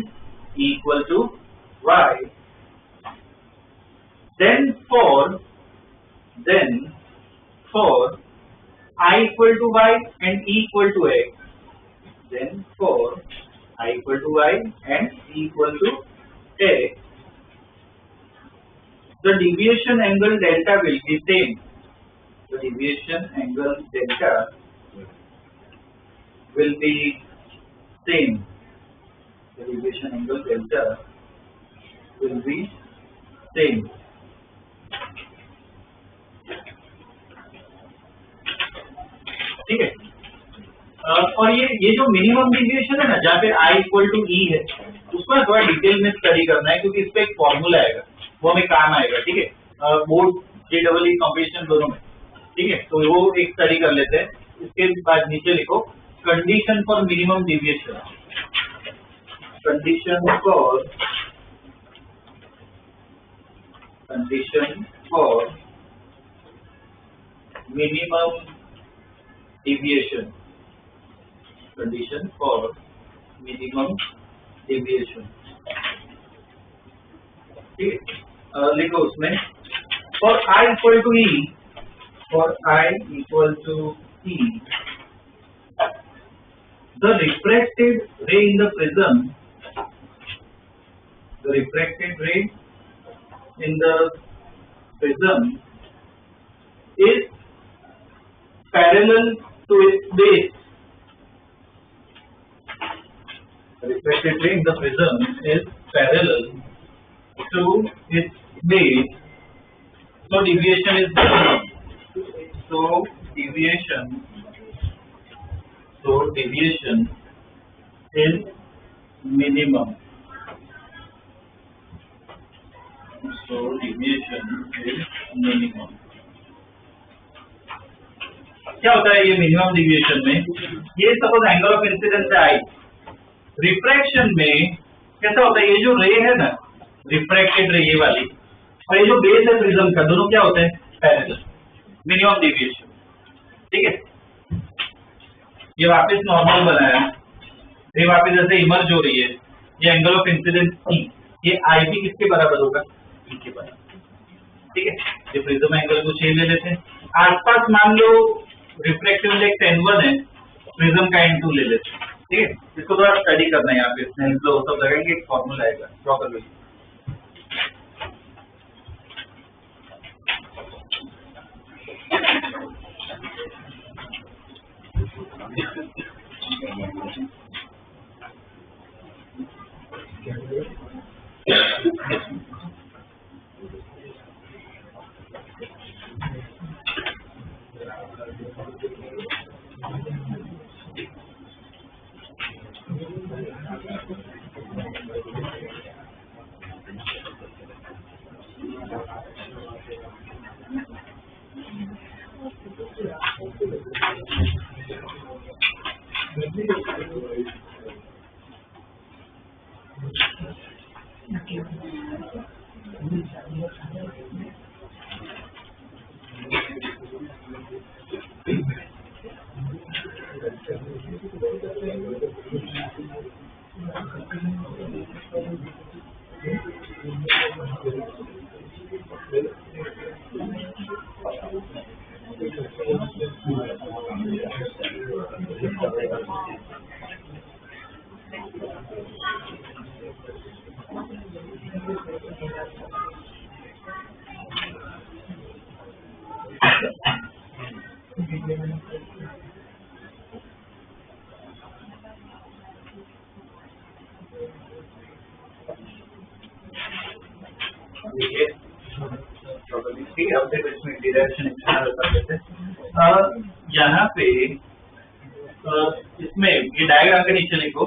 E equal to y, then for I equal to y and E equal to x, then for I equal to y and E equal to x, the deviation angle delta will be same. The deviation angle delta will be same. The deviation angle delta will be same. ठीक है। और ये जो मिनिमम डिविएशन है ना, जहाँ पे I इक्वल टू E है, उसको ना थोड़ा डिटेल में स्टडी करना है, क्योंकि इस पे एक फॉर्मूला आएगा, वो हमें काम आएगा, ठीक है। बोर्ड JEE कॉम्पिटिशन दोनों में, ठीक है। तो वो एक स्टडी कर लेते हैं। इसके बाद नीचे लिखो condition for minimum deviation, condition for minimum deviation, condition for minimum deviation, ठीक है। लिखो उसमें for I equal to E, for I equal to E, the refracted ray in the prism, the refracted ray in the prism is parallel to its base. The refracted ray in the prism is parallel to its base. So deviation is minimum. So deviation is minimum. So deviation is minimum. क्या होता है ये मिनिमम डिविएशन में? ये सपोज एंगल ऑफ इंसिडेंस है आई, रिफ्रैक्शन में कैसा होता है? ये जो रे है ना, रिफ्रैक्टेड रे ये वाली, और ये जो बेस है प्रिज्म का, दोनों क्या होते हैं? पैरेलल। मिनिमम डिविएशन, ठीक है। ये वापस नॉर्मल बनाया, ये वापस जैसे इमर्ज हो रही है, ये एंगल ऑफ इंसिडेंस ई, ये आई भी किसके बराबर होगा? ई के बराबर, ठीक है। ये प्रिज्म एंगल को 6 ले लेते हैं। आसपास मान लो रिफ्रैक्टिव इंडेक्स n1 है, प्रिज्म का n2 ले लेते हैं, ठीक है, इसको थोड़ा स्टडी करना है यहाँ पे, स्नेल लॉ सब लगाएंगे, एक फॉर्मूला आएगा प्रॉपरली। ठीक है, अब देखो इसमें डायरेक्शन यहाँ पे इसमें ये डायग्राम के नीचे लिखो,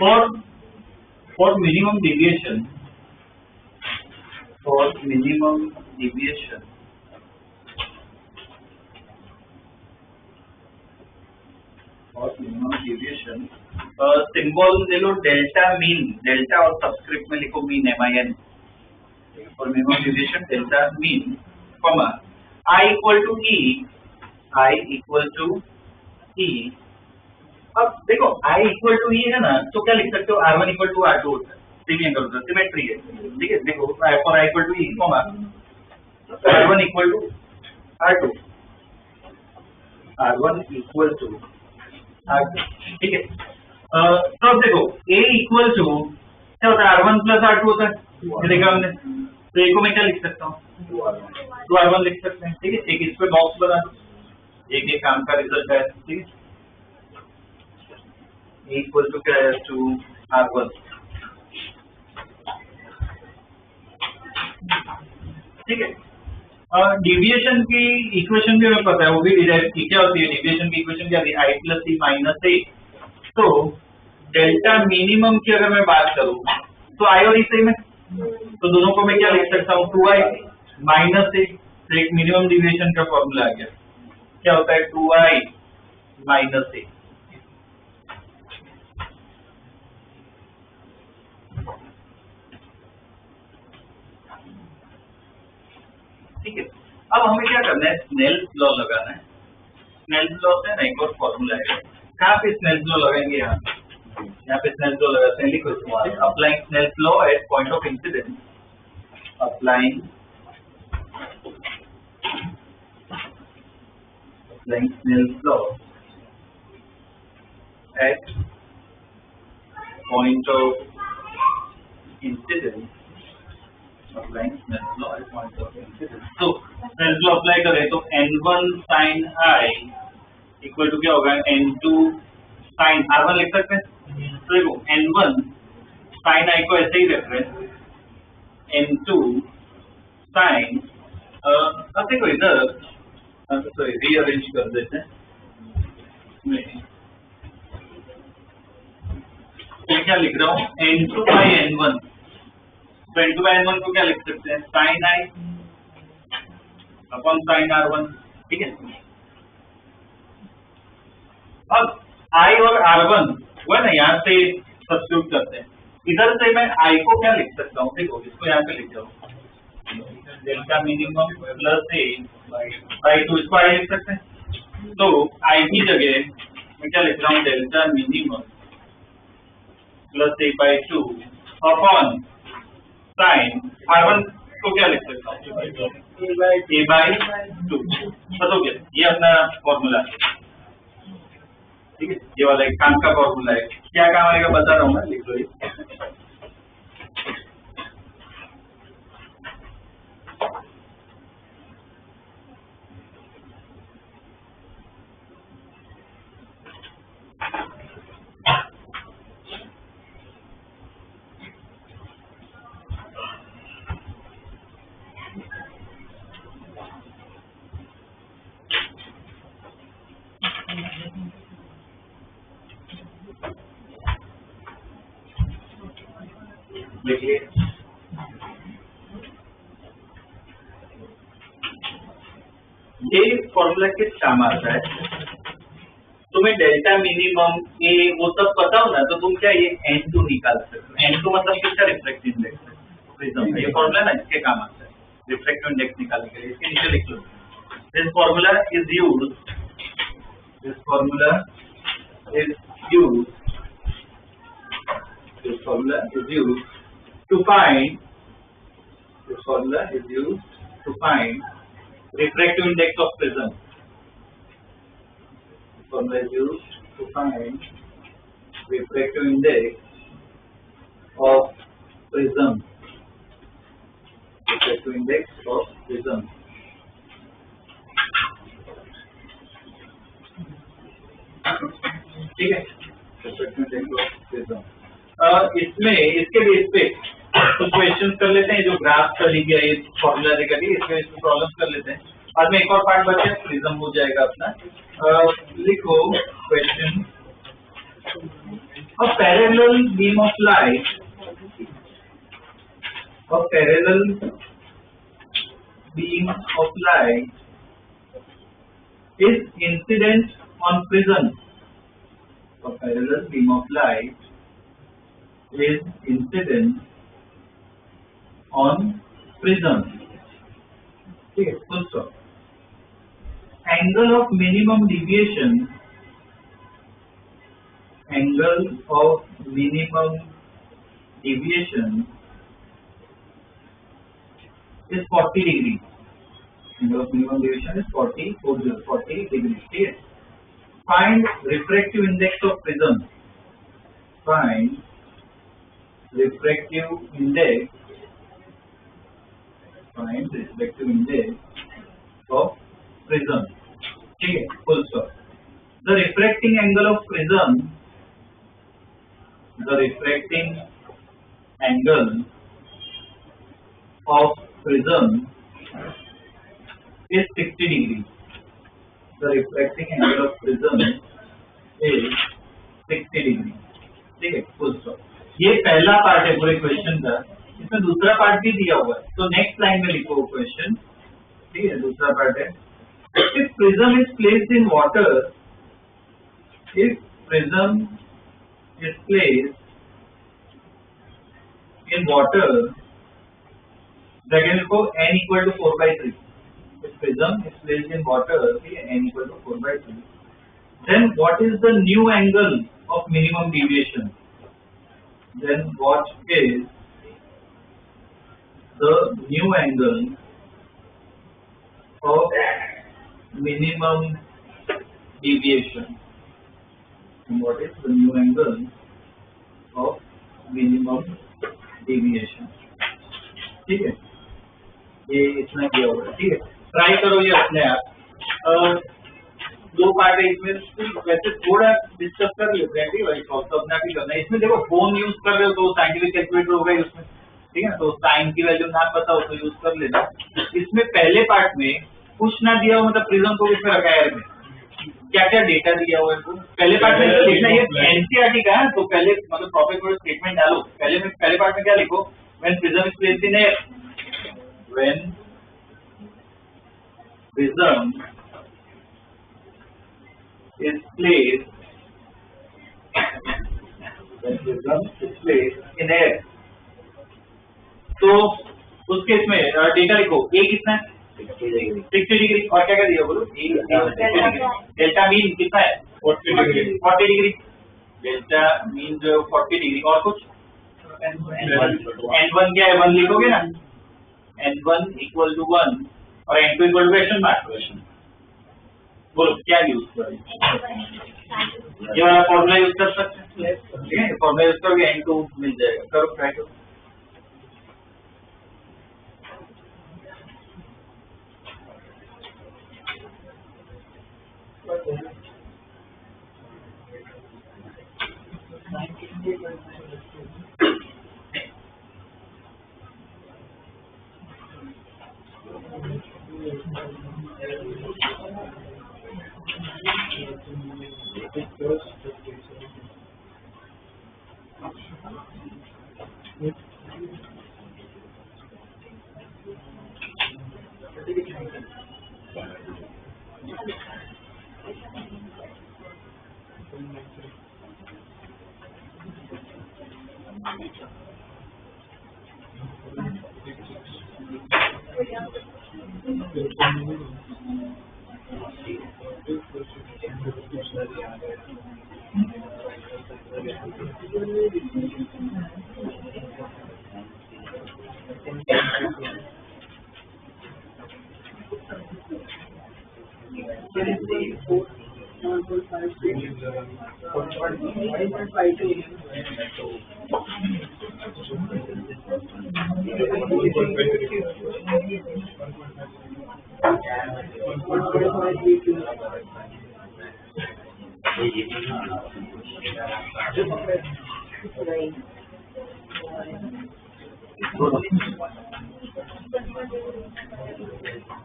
फॉर मिनिमम डेविएशन, सिंबल ले लो डेल्टा मीन, डेल्टा और सबस्क्रिप्ट में लिखो min MIN, for minimum deviation delta min, comma I equal to E। अब देखो I इक्वल टू E है ना, तो क्या लिख सकते हो, R1 इक्वल टू R2 होता है, सिमेट्री है, ठीक है। देखो for I equal to E, comma R1 equal to R2, R1 equal to R2, ठीक है। तो अब देखो A इक्वल टू क्या होता है, R1 प्लस R2 होता है, ये देखा हमने। तो A को मैं क्या लिख सकता हूँ, 2R1 लिख सकते हैं, ठीक है। एक इस पे बॉक्स बना दो, एक काम का रिजल्ट है, ठीक है। A इक्वल टू क्या है, 2R1, ठीक है। डेविएशन की इक्वेशन भी हमें पता है, वो भी डिराइव की क्या होती है, डेविएशन की इक्वेशन क्या होती है, I plus C minus A। तो डेल्टा मिनिमम की अगर मैं बात करूं तो I और E सेम है, तो दोनों को मैं क्या लिख सकता हूँ, 2I माइनस A। तो एक मिनिमम डेविएशन का फॉर्मूला आ गया, क्या होता है, 2I माइनस A। ठीक है, अब हमें क्या करना है, स्नेल्स लॉ लगाना है। स्नेल्स लॉ से ना एक और फॉर्मूला है, कहाँ पे स्नेल्स लॉ लगाएंगे, यहाँ पे स्नेल्स लॉ लगाते हैं, लिखो इसको, applying Snell's law at point of incidence, applying Snell's law at point of incidence, applying Snell's law at point of incidence. तो स्नेल्स लॉ अप्लाई करें तो N1 sin I equal to क्या होगा, N2 sin R1 लिख सकते हैं। तो देखो N1 sin I को ऐसे ही रख रहे हैं, N2 sin, अब देखो इधर सॉरी रीअरेंज कर देते हैं, तो क्या लिख रहा हूँ, N2 by N1, तो N2 by N1 को क्या लिख सकते हैं, sin I upon sin R1, ठीक है। अब I और R1 वो है ना, यहाँ से सब्स्टिट्यूट करते हैं, इधर से मैं I को क्या लिख सकता हूँ, देखो इसको यहाँ पे लिख जाओ, delta minimum plus A by 2, इसको I लिख सकते हैं। तो I की जगह मैं क्या लिख रहा हूँ, delta minimum plus A by 2 upon sine R1 को क्या लिख सकता हूँ, A बाई 2, बस हो गया, ये अपना फॉर्मूला है। ठीक है, ये वाला एक काम का फॉर्मूला है, क्या काम आएगा बता रहा हूँ मैं, लिख लो ये। देखिए ये फॉर्मूला किस काम आता है, तुम्हें डेल्टा मिनिमम ये वो सब पता हो ना, तो तुम क्या ये N2 निकाल सकते हो। N2 मतलब किसका रिफ्रैक्टिव इंडेक्स है, प्रिज्म। ये फॉर्मूला ना इसके काम आता है रिफ्रैक्टिव इंडेक्स निकालने के लिए, इसके नीचे लिख लो। This formula is used, this formula is used, this formula is used to find, this formula is used to find refractive index of prism. This formula is used to find refractive index of prism. Refractive index of prism. ठीक है, refractive index of prism. इसमें इसके बेस पे कुछ क्वेश्चंस कर लेते हैं, जो ग्राफ कर लिया ये फॉर्मूला देकर के इसमें प्रॉब्लम्स कर लेते हैं, बाद में एक और पार्ट बचे प्रिज्म हो जाएगा अपना। लिखो question, a parallel beam of light, a parallel beam of light is incident on prism, a parallel beam of light is incident on prism. ठीक है, full stop. Angle of minimum deviation, angle of minimum deviation is 40 degrees. Angle of minimum deviation is 40 degrees. ठीक है. Find refractive index of prism. Find refractive index, find refractive index of prism. ठीक है, full stop. The refracting angle of prism, the refracting angle of prism is 60 degrees. The refracting angle of prism is 60 degrees. ठीक है, full stop. ये पहला पार्ट है पूरे क्वेश्चन का, इसमें दूसरा पार्ट भी दिया हुआ है, तो नेक्स्ट लाइन में लिखो क्वेश्चन। ठीक है, दूसरा पार्ट है, if prism is placed in water, if prism is placed in water, bracket लिखो n equal to 4/3, if prism is placed in water, n equal to 4/3, then what is the new angle of minimum deviation, then what is the new angle of minimum deviation, and what is the new angle of minimum deviation. ठीक है, ये इतना किया हुआ है। ठीक है, ट्राई करो ये अपने आप। दो पार्ट है इसमें, वैसे थोड़ा डिस्कस कर लेते हैं, ठीक है, तो अपना भी करना है। इसमें देखो फोन यूज कर रहे हो तो साइंटिफिक कैलकुलेटर होगा उसमें, ठीक है, तो साइन की वैल्यू ना पता हो तो यूज कर लेना। इसमें पहले पार्ट में कुछ ना दिया हो, मतलब प्रिज्म को किसमें रखा है, क्या क्या डेटा दिया हुआ है, पहले पार्ट में तो लिखना, ये एनसीईआरटी का है, तो पहले मतलब प्रॉपर स्टेटमेंट डालो। पहले पार्ट में क्या लिखो, when prism is placed in air, when prism is placed, when prism is placed in air, तो उस केस में डेटा लिखो, ए कितना है 60 डिग्री, और क्या क्या दिया बोलो, डेल्टा मीन कितना है 40 डिग्री, डेल्टा मीन जो 40 डिग्री, और कुछ n1 क्या है 1 लिखोगे ना, n1 इक्वल टू 1 और n2 equal to question mark, बोलो क्या यूज करें, ये वाला फॉर्मूला यूज कर सकते हैं, ठीक है, फॉर्मूला यूज करोगे N2 मिल जाएगा, करो ट्राई करो।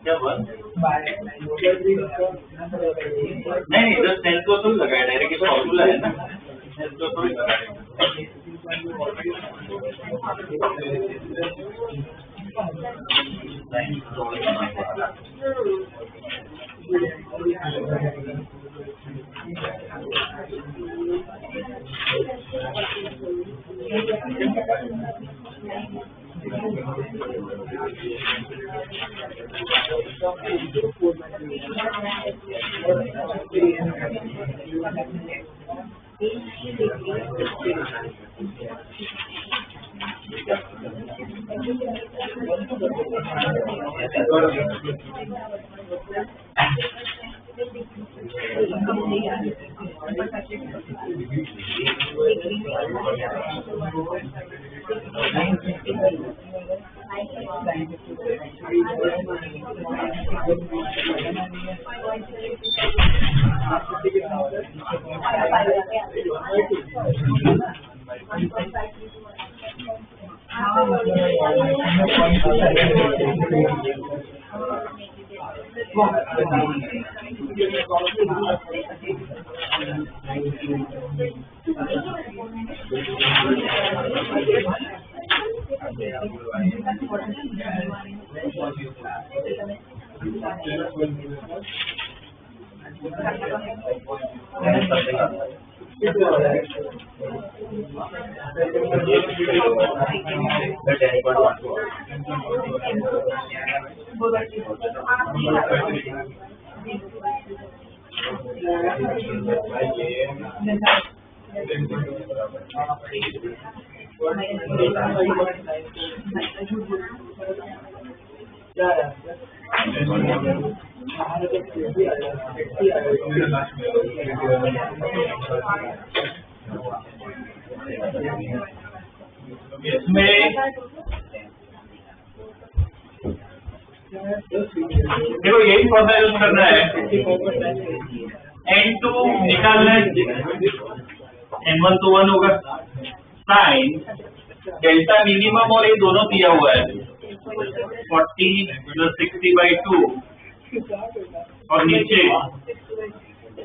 क्या बात? नहीं इधर सेंस को तो लगाया डायरेक्ट फॉर्मूला है ना, सेंस को तो देखो यही फॉर्मूला यूज करना है, N2 निकालना है, N1 तो 1 होगा, साइन डेल्टा मिनिमम और ये दोनों दिया हुआ है 40 + 60/2 और नीचे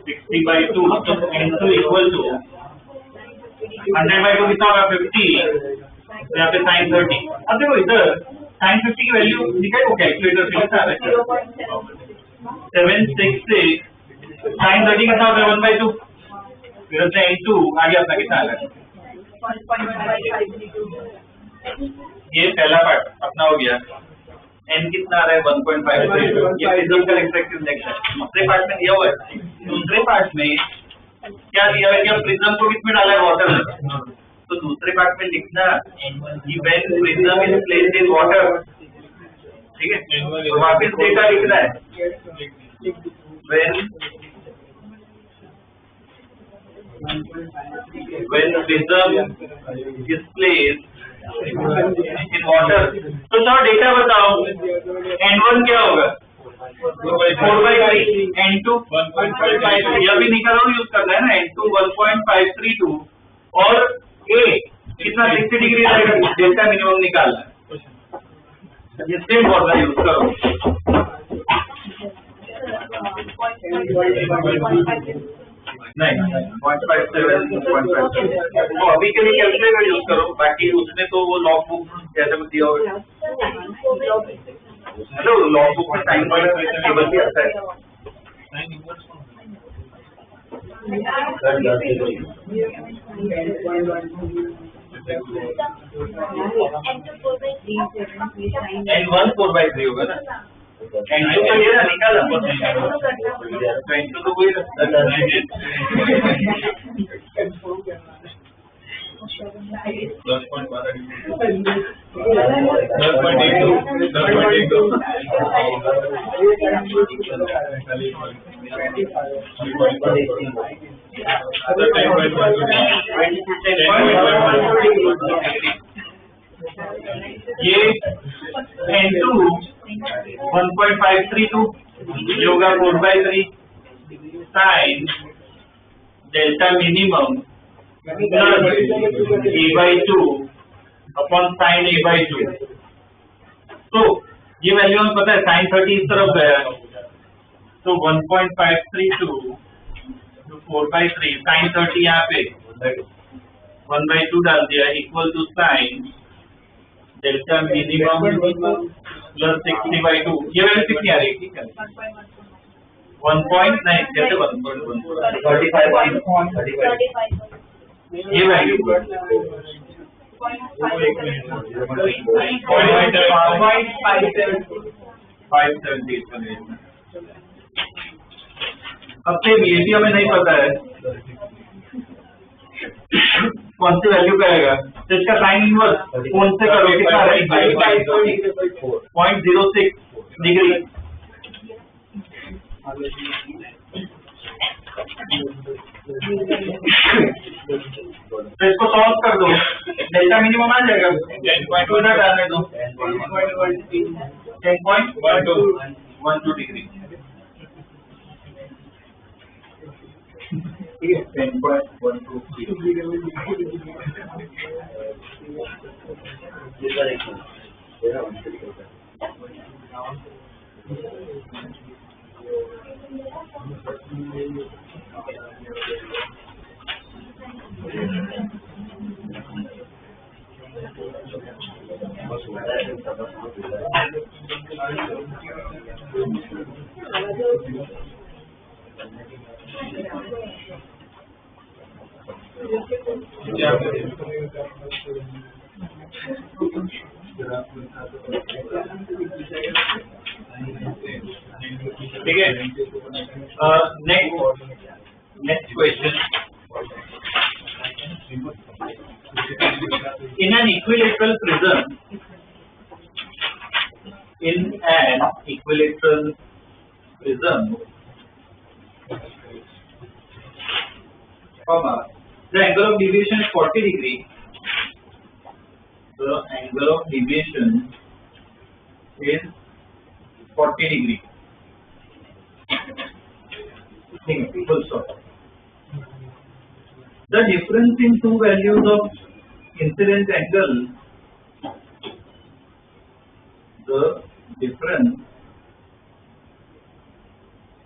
60/2 तो N2 = 100/2 कितना होगा 50, यहाँ पे साइन 30। अब देखो इधर साइन 50 की वैल्यू निकाल वो कैलकुलेटर से कितना है 766 साइन 30 कितना होगा 1/2 फिर से N2 आगे अपना कितना आ गया, ये पहला पार्ट अपना हो गया, n कितना आ रहा है 1.5, ये प्रिज्म का रिफ्रैक्टिव इंडेक्स है। दूसरे पार्ट में दिया हुआ है, दूसरे पार्ट में क्या दिया है कि प्रिज्म को किसमें डाला है वाटर में, तो दूसरे पार्ट में लिखना कि when prism is placed in water, ठीक है, तो वापस डेटा लिखना है when when prism is placed in water, तो सर डेटा बताओ, n1 क्या होगा 4/3, n2 1.53, अभी निकालो यूज करना है ना, n2 1.532 और a कितना 60 डिग्री रहेगा, डेल्टा मिनिमम निकालना है, ये सेम फॉर्मूला यूज करो। नहीं 0.57 तो अभी के लिए कैलकुलेटर यूज करो, बाकी उसमें तो वो लॉग बुक जैसे भी दिया होगा, हेलो लॉग बुक में टाइम टेबल भी आता है। n1 4/3 होगा ना, n2 तो ये ना निकाला, n2 तो कोई रास्ता नहीं है। 10.12 ये n2 1.532 ये होगा 4/3 sin delta minimum plus a/2 upon sin a/2। तो ये वैल्यू हमें पता है, sin 30 इस तरफ गया, तो 1.532 4/3 sin 30 यहाँ पे 1/2 डाल दिया equal to sin delta minimum plus 60/2। ये वैल्यू कितनी आ रही है, ठीक है 1 पॉइंट नहीं कैसे 1.35 ये वैल्यू 570। अब से ये भी हमें नहीं पता है कौन सी वैल्यू का आएगा, तो इसका साइन इनवर्स कौन से करो, कितना 0.06 डिग्री। तो इसको सॉल्व कर दो, डेल्टा मिनिमम आ जाएगा 10.2 इधर डालने दो 10.12 डिग्री, ठीक है 10.12। ठीक है, next question. In an equilateral prism, the angle of deviation is 40 degree. The angle of deviation is 40 degree. Full stop. The difference in two values of incident angle, the difference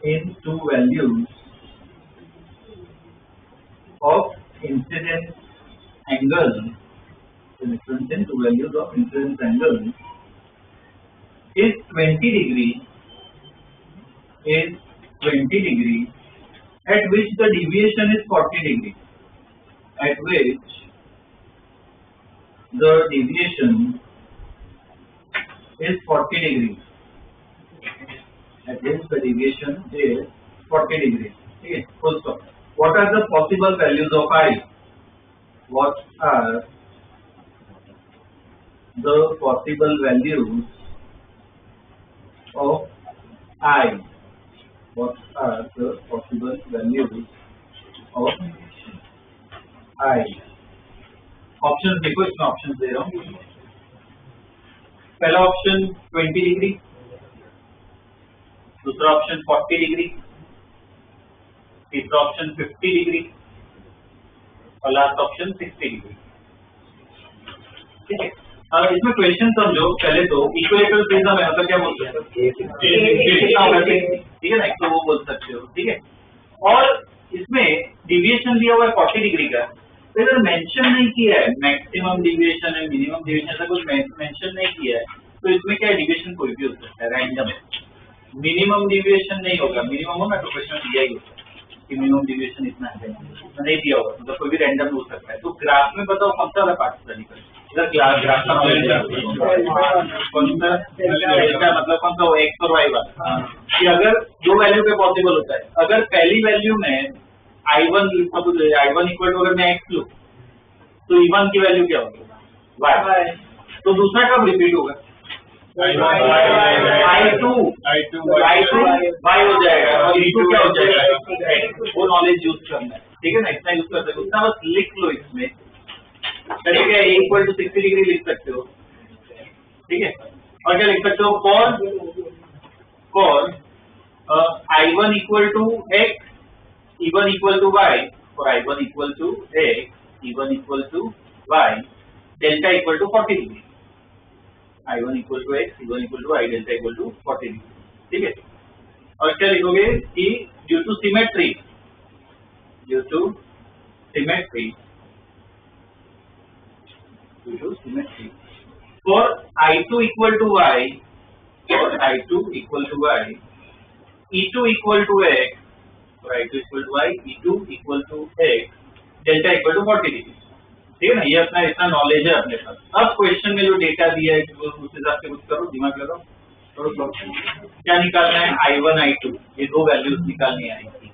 in two values of incident angle, the difference in two values of incident angle is 20 degree, at which the deviation is 40 degree, at which the deviation is 40 degree, at which the deviation is 40 degree. Okay, full stop. What are the possible values of I? What are the possible values of I? What are the possible values of I. Option देखो, इसमें ऑप्शन दे रहा हूँ। पहला ऑप्शन 20 डिग्री, दूसरा ऑप्शन 40 डिग्री, तीसरा ऑप्शन 50 डिग्री और लास्ट ऑप्शन 60 डिग्री। ठीक है, इसमें क्वेश्चन समझो। पहले तो इक्विलेटरल प्रिज्म है, मतलब क्या बोल सकते हो? ठीक है ना, एक तो वो बोल सकते हो। ठीक है, और इसमें डिविएशन दिया हुआ है 40 डिग्री का, तो इधर मेंशन नहीं किया है मैक्सिमम डिविएशन है, मिनिमम डिविएशन, ऐसा कुछ मेंशन नहीं किया है। तो इसमें क्या डिविएशन कोई भी हो सकता है, रैंडम है। मिनिमम डिविएशन नहीं होगा, मिनिमम हो ना तो क्वेश्चन दिया ही होता है कि मिनिमम डिविएशन इतना है, नहीं दिया होगा, मतलब कोई भी रैंडम हो सकता है। तो ग्राफ में बताओ कौन सा वाला पार्ट स्टडी करें? इधर ग्राफ का नॉलेज कौन सा मतलब कौन सा एक्स और वाई वाला, कि अगर दो वैल्यू पे पॉसिबल होता है। अगर पहली वैल्यू में I1 इक्वल टू अगर मैं एक्स लूं तो E1 की वैल्यू क्या होगी? वाई। तो दूसरा कब रिपीट होगा? I2 वाई हो जाएगा और E2 क्या हो जाएगा? वो नॉलेज यूज करना है। ठीक है ना, इतना यूज कर सकते हो, उतना बस लिख लो इसमें। ठीक है, इक्वल टू 60 डिग्री लिख सकते हो। ठीक है, और क्या लिख सकते हो? For I1 equal to x, E1 equal to y, for I1 equal to x, E1 equal to y, delta equal to 40 degree. I1 equal to x, E1 equal to y, delta equal to 40 degree. ठीक है, और क्या लिखोगे कि due to symmetry, for I2 equal to y, E2 equal to x, I2 equal to y, E2 equal to x, delta equal to 40 degree. ठीक है ना, ये अपना इतना नॉलेज है अपने पास। अब क्वेश्चन में जो डेटा दिया है उस हिसाब से कुछ करो, दिमाग लगाओ, थोड़ा क्या निकालना है? I1 I2, ये दो वैल्यूज निकालनी आएगी।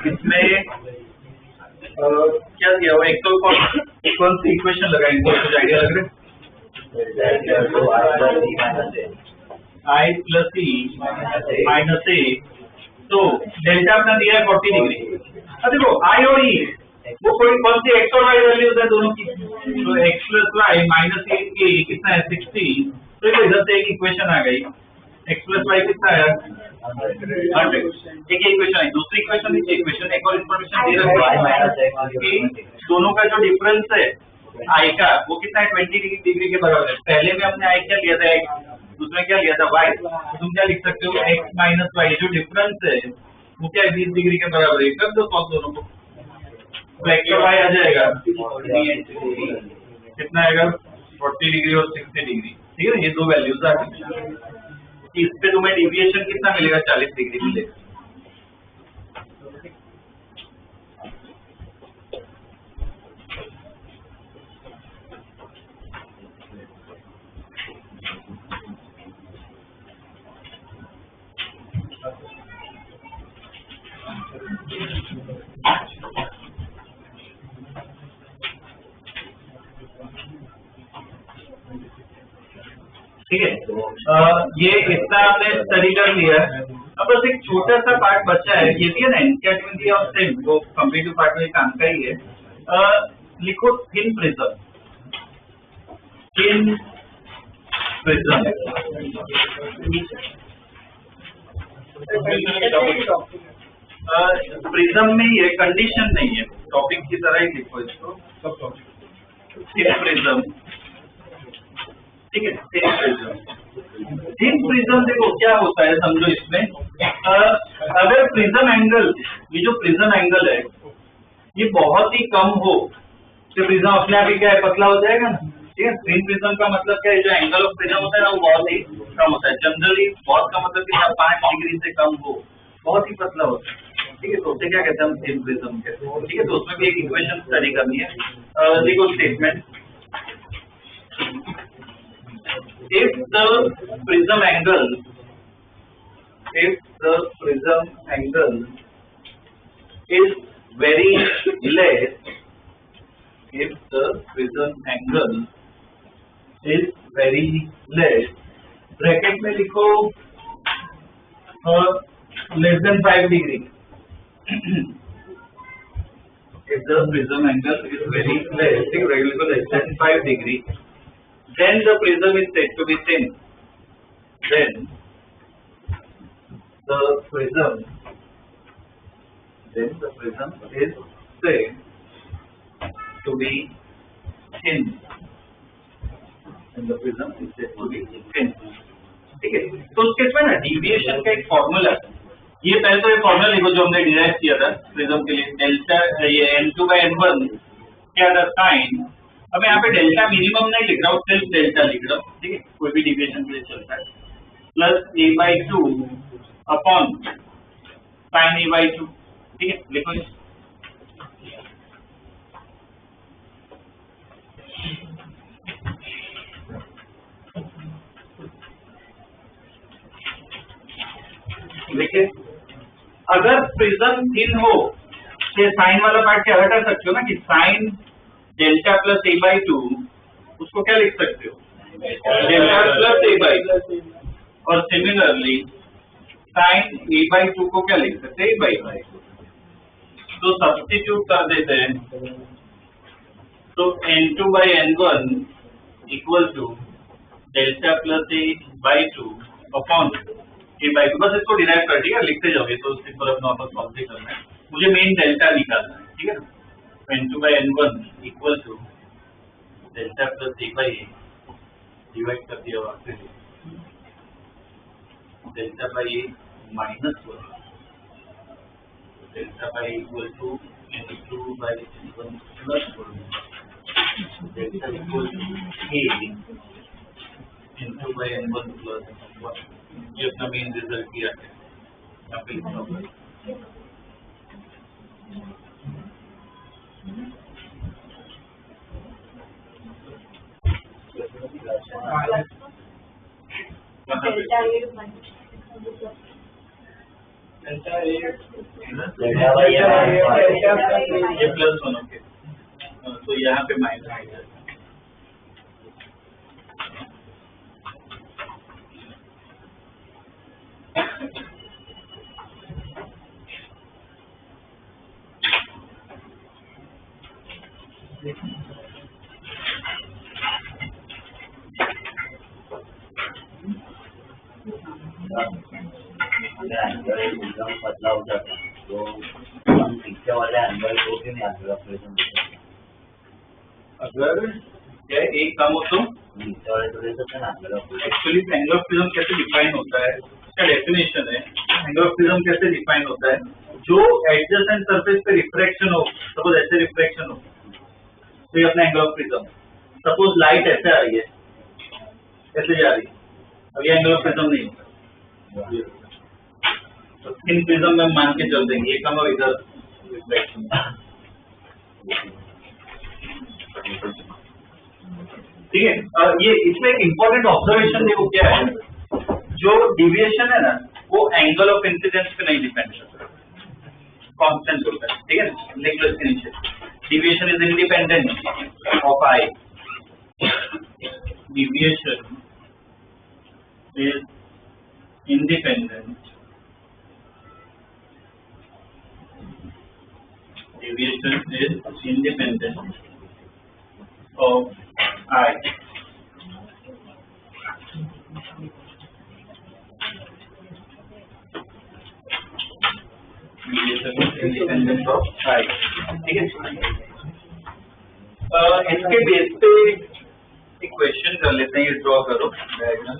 इसमें क्या किया हुआ एक्स कौन सी इक्वेशन लगाएंगे, कुछ आइडिया लग रहा है? I प्लस सी माइनस ए, तो डेल्टा अपना दिया है 40 डिग्री। अब देखो आई और ई वो कोई कौन सी एक्स और वाई वैल्यूज है दोनों की, तो एक्स प्लस वाई माइनस ए कितना है 60, तो इधर से एक इक्वेशन आ गई, एक्स प्लस वाई कितना है 100। एक इक्वेशन है, दूसरी इक्वेशन एक और इन्फॉर्मेशन दे रहा है कि दोनों का जो डिफरेंस है आई का वो कितना है 20 डिग्री के बराबर है। पहले में हमने आई क्या लिया था एक्स, दूसरे क्या लिया था वाई, तो तुम क्या लिख सकते हो एक्स माइनस वाई जो डिफरेंस है वो क्या है 20 डिग्री के बराबर है। कर दो सॉल्व दोनों को, तो एक्स और वाई आ जाएगा कितना आएगा 40 डिग्री और 60 डिग्री, ठीक है। ये दो वैल्यूज आ गई, इस पे तुम्हें डिविएशन कितना मिलेगा 40 डिग्री मिलेगा। ठीक है, ये इतना आपने स्टडी कर लिया है। अब बस एक छोटा सा पार्ट बचा है, ये भी है ना एनसीईआरटी में दिया और सेम वो कम्पिटिटिव पार्ट में काम का ही है। लिखो thin prism, thin prism. Prism में ये कंडीशन नहीं है, टॉपिक की तरह ही लिखो इसको, सब टॉपिक थिन प्रिज्म, ठीक है। थिन प्रिज्म देखो क्या होता है समझो इसमें, अगर प्रिज्म एंगल, ये जो प्रिज्म एंगल है ये बहुत ही कम हो तो प्रिज्म अपने आप ही क्या है पतला हो जाएगा ना, ठीक है। थिन प्रिज्म का मतलब क्या है, जो एंगल ऑफ प्रिज्म होता है ना वो बहुत ही कम होता है, जनरली बहुत कम मतलब कि 5 डिग्री से कम हो, बहुत ही पतला होता है, ठीक है। तो उसे क्या कहते हैं हम थिन प्रिज्म कहते हैं, ठीक है। तो उसमें भी एक इक्वेशन स्टडी करनी है। देखो statement, if the prism angle is very less, if the prism angle is very less, bracket में लिखो less than 5 degree, if the prism angle is very less, ठीक है, लिखो less than 5 degree, then the prism is said to be thin. Then the prism is said to be thin. And the prism is said to be thin. ठीक है, तो उसके इसमें ना डिविएशन का एक फॉर्मूला है, ये पहले तो ये फॉर्मूला लिखो जो हमने डिराइव किया था प्रिज्म के लिए, डेल्टा ये n2/n1 क्या था साइन। अब यहाँ पे डेल्टा मिनिमम नहीं लिख रहा हूँ, सिर्फ डेल्टा लिख रहा हूँ, ठीक है, कोई भी डिविएशन के लिए चलता है, plus a/2 upon sine a/2, ठीक है। लिखो देखिए, अगर प्रिज्म थिन हो तो साइन वाला पार्ट क्या हटा सकते हो ना कि साइन डेल्टा प्लस a/2, उसको क्या लिख सकते हो डेल्टा प्लस a/2, और सिमिलरली साइन a/2 को क्या लिख सकते हैं a/2। तो सब्स्टिट्यूट कर देते हैं, तो n2/n1 equal to delta plus a/2 upon a/2, बस इसको डिराइव कर दिया, लिखते जाओगे तो सिंपल अपना वापस सॉल्व करना है, मुझे मेन डेल्टा निकालना है, ठीक है ना। n2/n1 equal to delta plus a/a divide कर दिया वापस delta by a minus 1, delta by equal to n2/n1 plus 1, delta equal to a n2/n1 plus 1। ये अपना मेन रिजल्ट किया है, यहाँ पे लिखना होगा। ये प्लस 1, ओके, यहाँ पे माइनस आ जाएगा। एंगल एकदम पतला हो जाता तो हम पीछे वाले एंगल को भी नहीं एंगल ऑफ प्रिज्म अगर क्या एक कम हो तो नीचे वाले तो ले सकते हैं angle of prism. Actually angle of prism कैसे डिफाइन होता है, इसका डेफिनेशन है। एंगल ऑफ प्रिज्म कैसे डिफाइन होता है, जो एडजेसेंट सरफेस पे रिफ्रैक्शन हो, सपोज ऐसे रिफ्रैक्शन हो तो ये अपना angle of prism. Suppose light ऐसे आ रही है, ऐसे जा रही है, अब ये एंगल ऑफ प्रिज्म नहीं है। तो स्किन प्रिज्म में मान के चल देंगे, ये कम और इधर रिफ्लेक्शन। ठीक है, और ये इसमें एक इम्पोर्टेंट ऑब्जर्वेशन देखो क्या है, जो डिविएशन है ना वो एंगल ऑफ इंसिडेंस पे नहीं डिपेंड करता, कांस्टेंट होता है। ठीक है, लिख लो इसके नीचे, deviation is independent of I, deviation is independent deviation is independent of I. Deviation is independent of I. ठीक है, इसके बेस पे एक क्वेश्चन कर लेते हैं, ये ड्रॉ करो डायग्राम।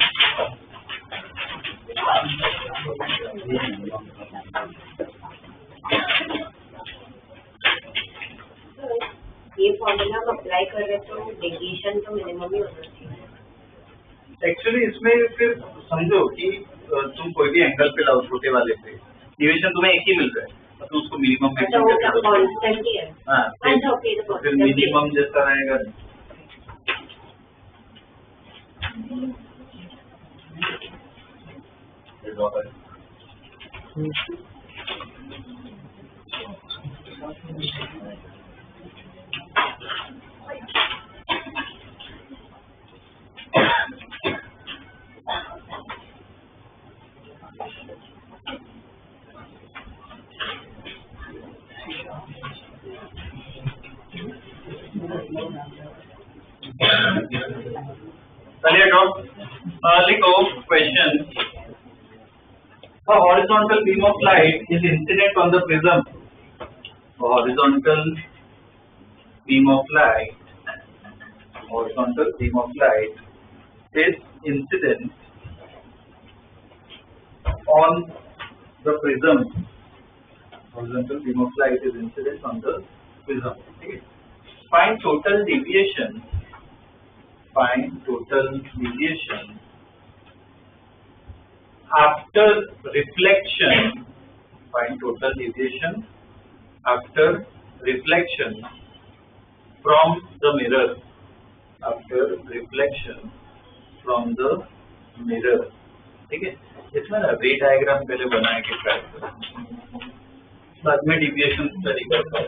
ये फॉर्मूला हम अप्लाई कर रहे तो डेविएशन तो मिनिमम ही होना चाहिए। एक्चुअली इसमें फिर समझो कि तुम कोई भी एंगल पे लाओ छोटे वाले पे, डिविएशन तुम्हें एक ही मिल रहा है तो उसको मिनिमम अच्छा वो कांस्टेंट ही है। हाँ, अच्छा ओके, तो फिर मिनिमम जैसा रहेगा। चलिए लिखो question. A horizontal beam of light is incident on the prism. A horizontal beam of light, horizontal beam of light is incident on the prism. Horizontal beam of light is incident on the prism. Okay. Find total deviation. Find total deviation after reflection. Find total deviation after reflection from the mirror. After reflection from the mirror. ठीक है, इसमें ना रे डायग्राम पहले बनाए के ट्राई करो, बाद में डिविएशन स्टडी कर पाओ।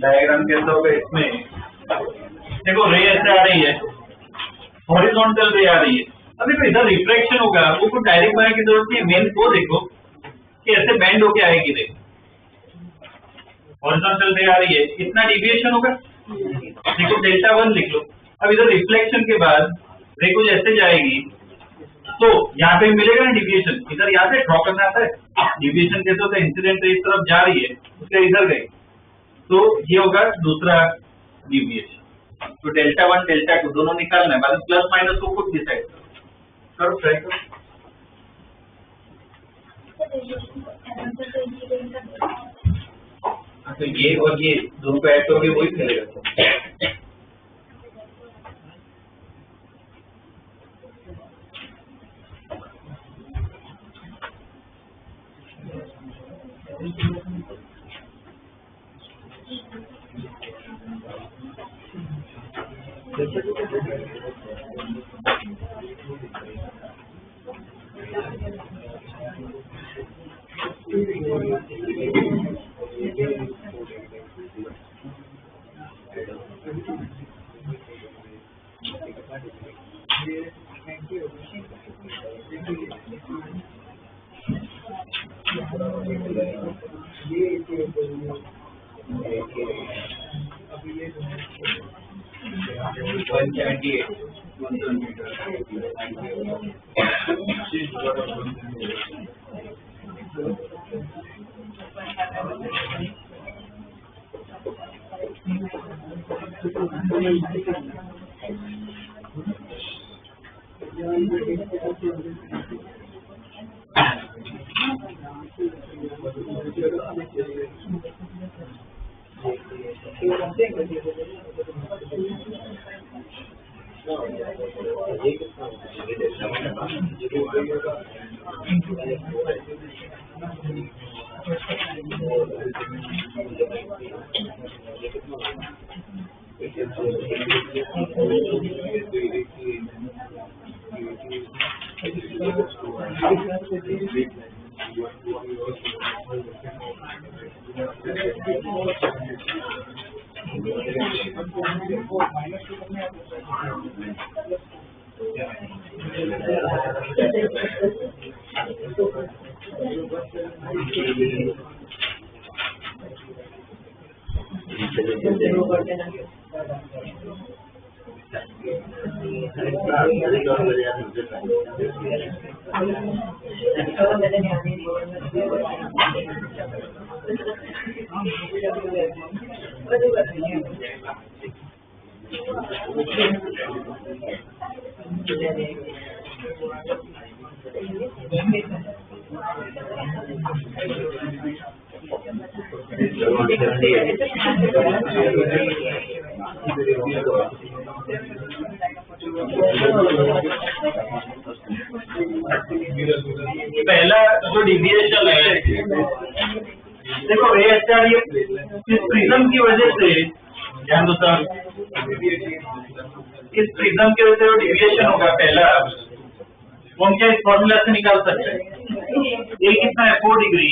डायग्राम कैसा होगा इसमें, देखो रे ऐसे आ रही है, हॉरिजॉन्टल रे आ रही है। अभी तो इधर रिफ्लेक्शन होगा, वो कुछ डायरेक्ट बनाने की जरूरत नहीं है। मेन वो देखो कि ऐसे बेंड होके आएगी रे, हॉरिजॉन्टल रे आ रही है, इतना डिविएशन होगा देखो डेल्टा 1 लिख लो। अब इधर रिफ्लेक्शन के बाद रे को जैसे जाएगी तो यहाँ पे मिलेगा ना डिविएशन, इधर यहाँ से ड्रॉ करना आता है डिविएशन कैसे होता है, इंसिडेंट रे इस तरफ जा रही है उसके इधर गई तो ये होगा दूसरा डिविएशन। तो डेल्टा 1 डेल्टा 2 दोनों निकालना है, बाद में प्लस माइनस को खुद डिसाइड करो, ट्राई करो। तो ये और ये दोनों को ऐड करोगे वही चलेगा। पहला जो डिविएशन है, देखो रे एचआर ये इस प्रिज्म की वजह से, ध्यान दो सर, इस प्रिज्म की वजह से जो डिविएशन होगा पहला हम क्या इस फॉर्मूला से निकाल सकते हैं। ए कितना है 4 डिग्री,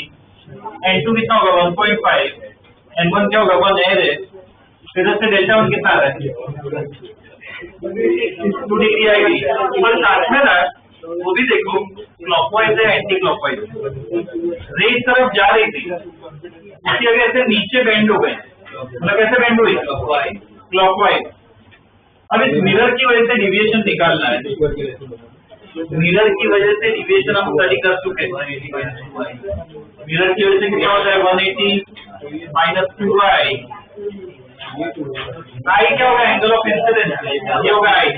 N2 कितना होगा 1.5, N1 क्या होगा 1 है, इधर से डेल्टा 1 कितना आ रहा है 2 डिग्री आएगी। पर साथ में ना वो भी देखो क्लॉकवाइज है एंटी क्लॉकवाइज, रे इस तरफ जा रही थी उसकी अगर ऐसे नीचे बेंड हो गए, मतलब कैसे बेंड हुई क्लॉकवाइज। अब इस मिरर की वजह से डिविएशन निकालना है, मिरर की वजह से डिविएशन हम स्टडी कर चुके हैं। मिरर की वजह से क्या होता है 180 माइनस 2i, i क्या होगा एंगल ऑफ इंसिडेंस, ये होगा i,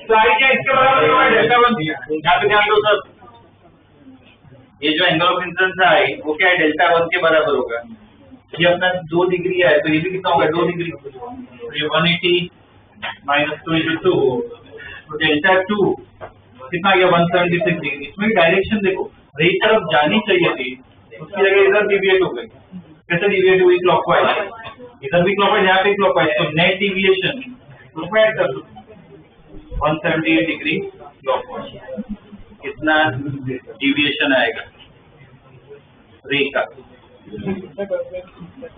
तो i क्या इसके बराबर होगा डेल्टा 1। यहाँ पे ध्यान दो सर, ये जो एंगल ऑफ इंसिडेंस है i वो क्या है डेल्टा 1 के बराबर होगा। ये अपना 2 डिग्री है तो ये भी कितना होगा 2 डिग्री, ये 180 माइनस 2 × 2, तो डेल्टा 2 कितना गया 176 डिग्री। इसमें डायरेक्शन देखो रे तरफ जानी चाहिए थी, उसकी जगह इधर डिविएट हो गई। कैसे डिविएट हुई क्लॉकवाइज, इधर भी क्लॉकवाइज यहाँ पे क्लॉकवाइज, तो नेट डिविएशन उसमें ऐड कर दो 178 डिग्री क्लॉकवाइज। कितना डिविएशन आएगा रे का,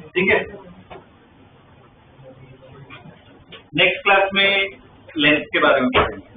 ठीक है। नेक्स्ट क्लास में लेंथ के बारे में पढ़ेंगे।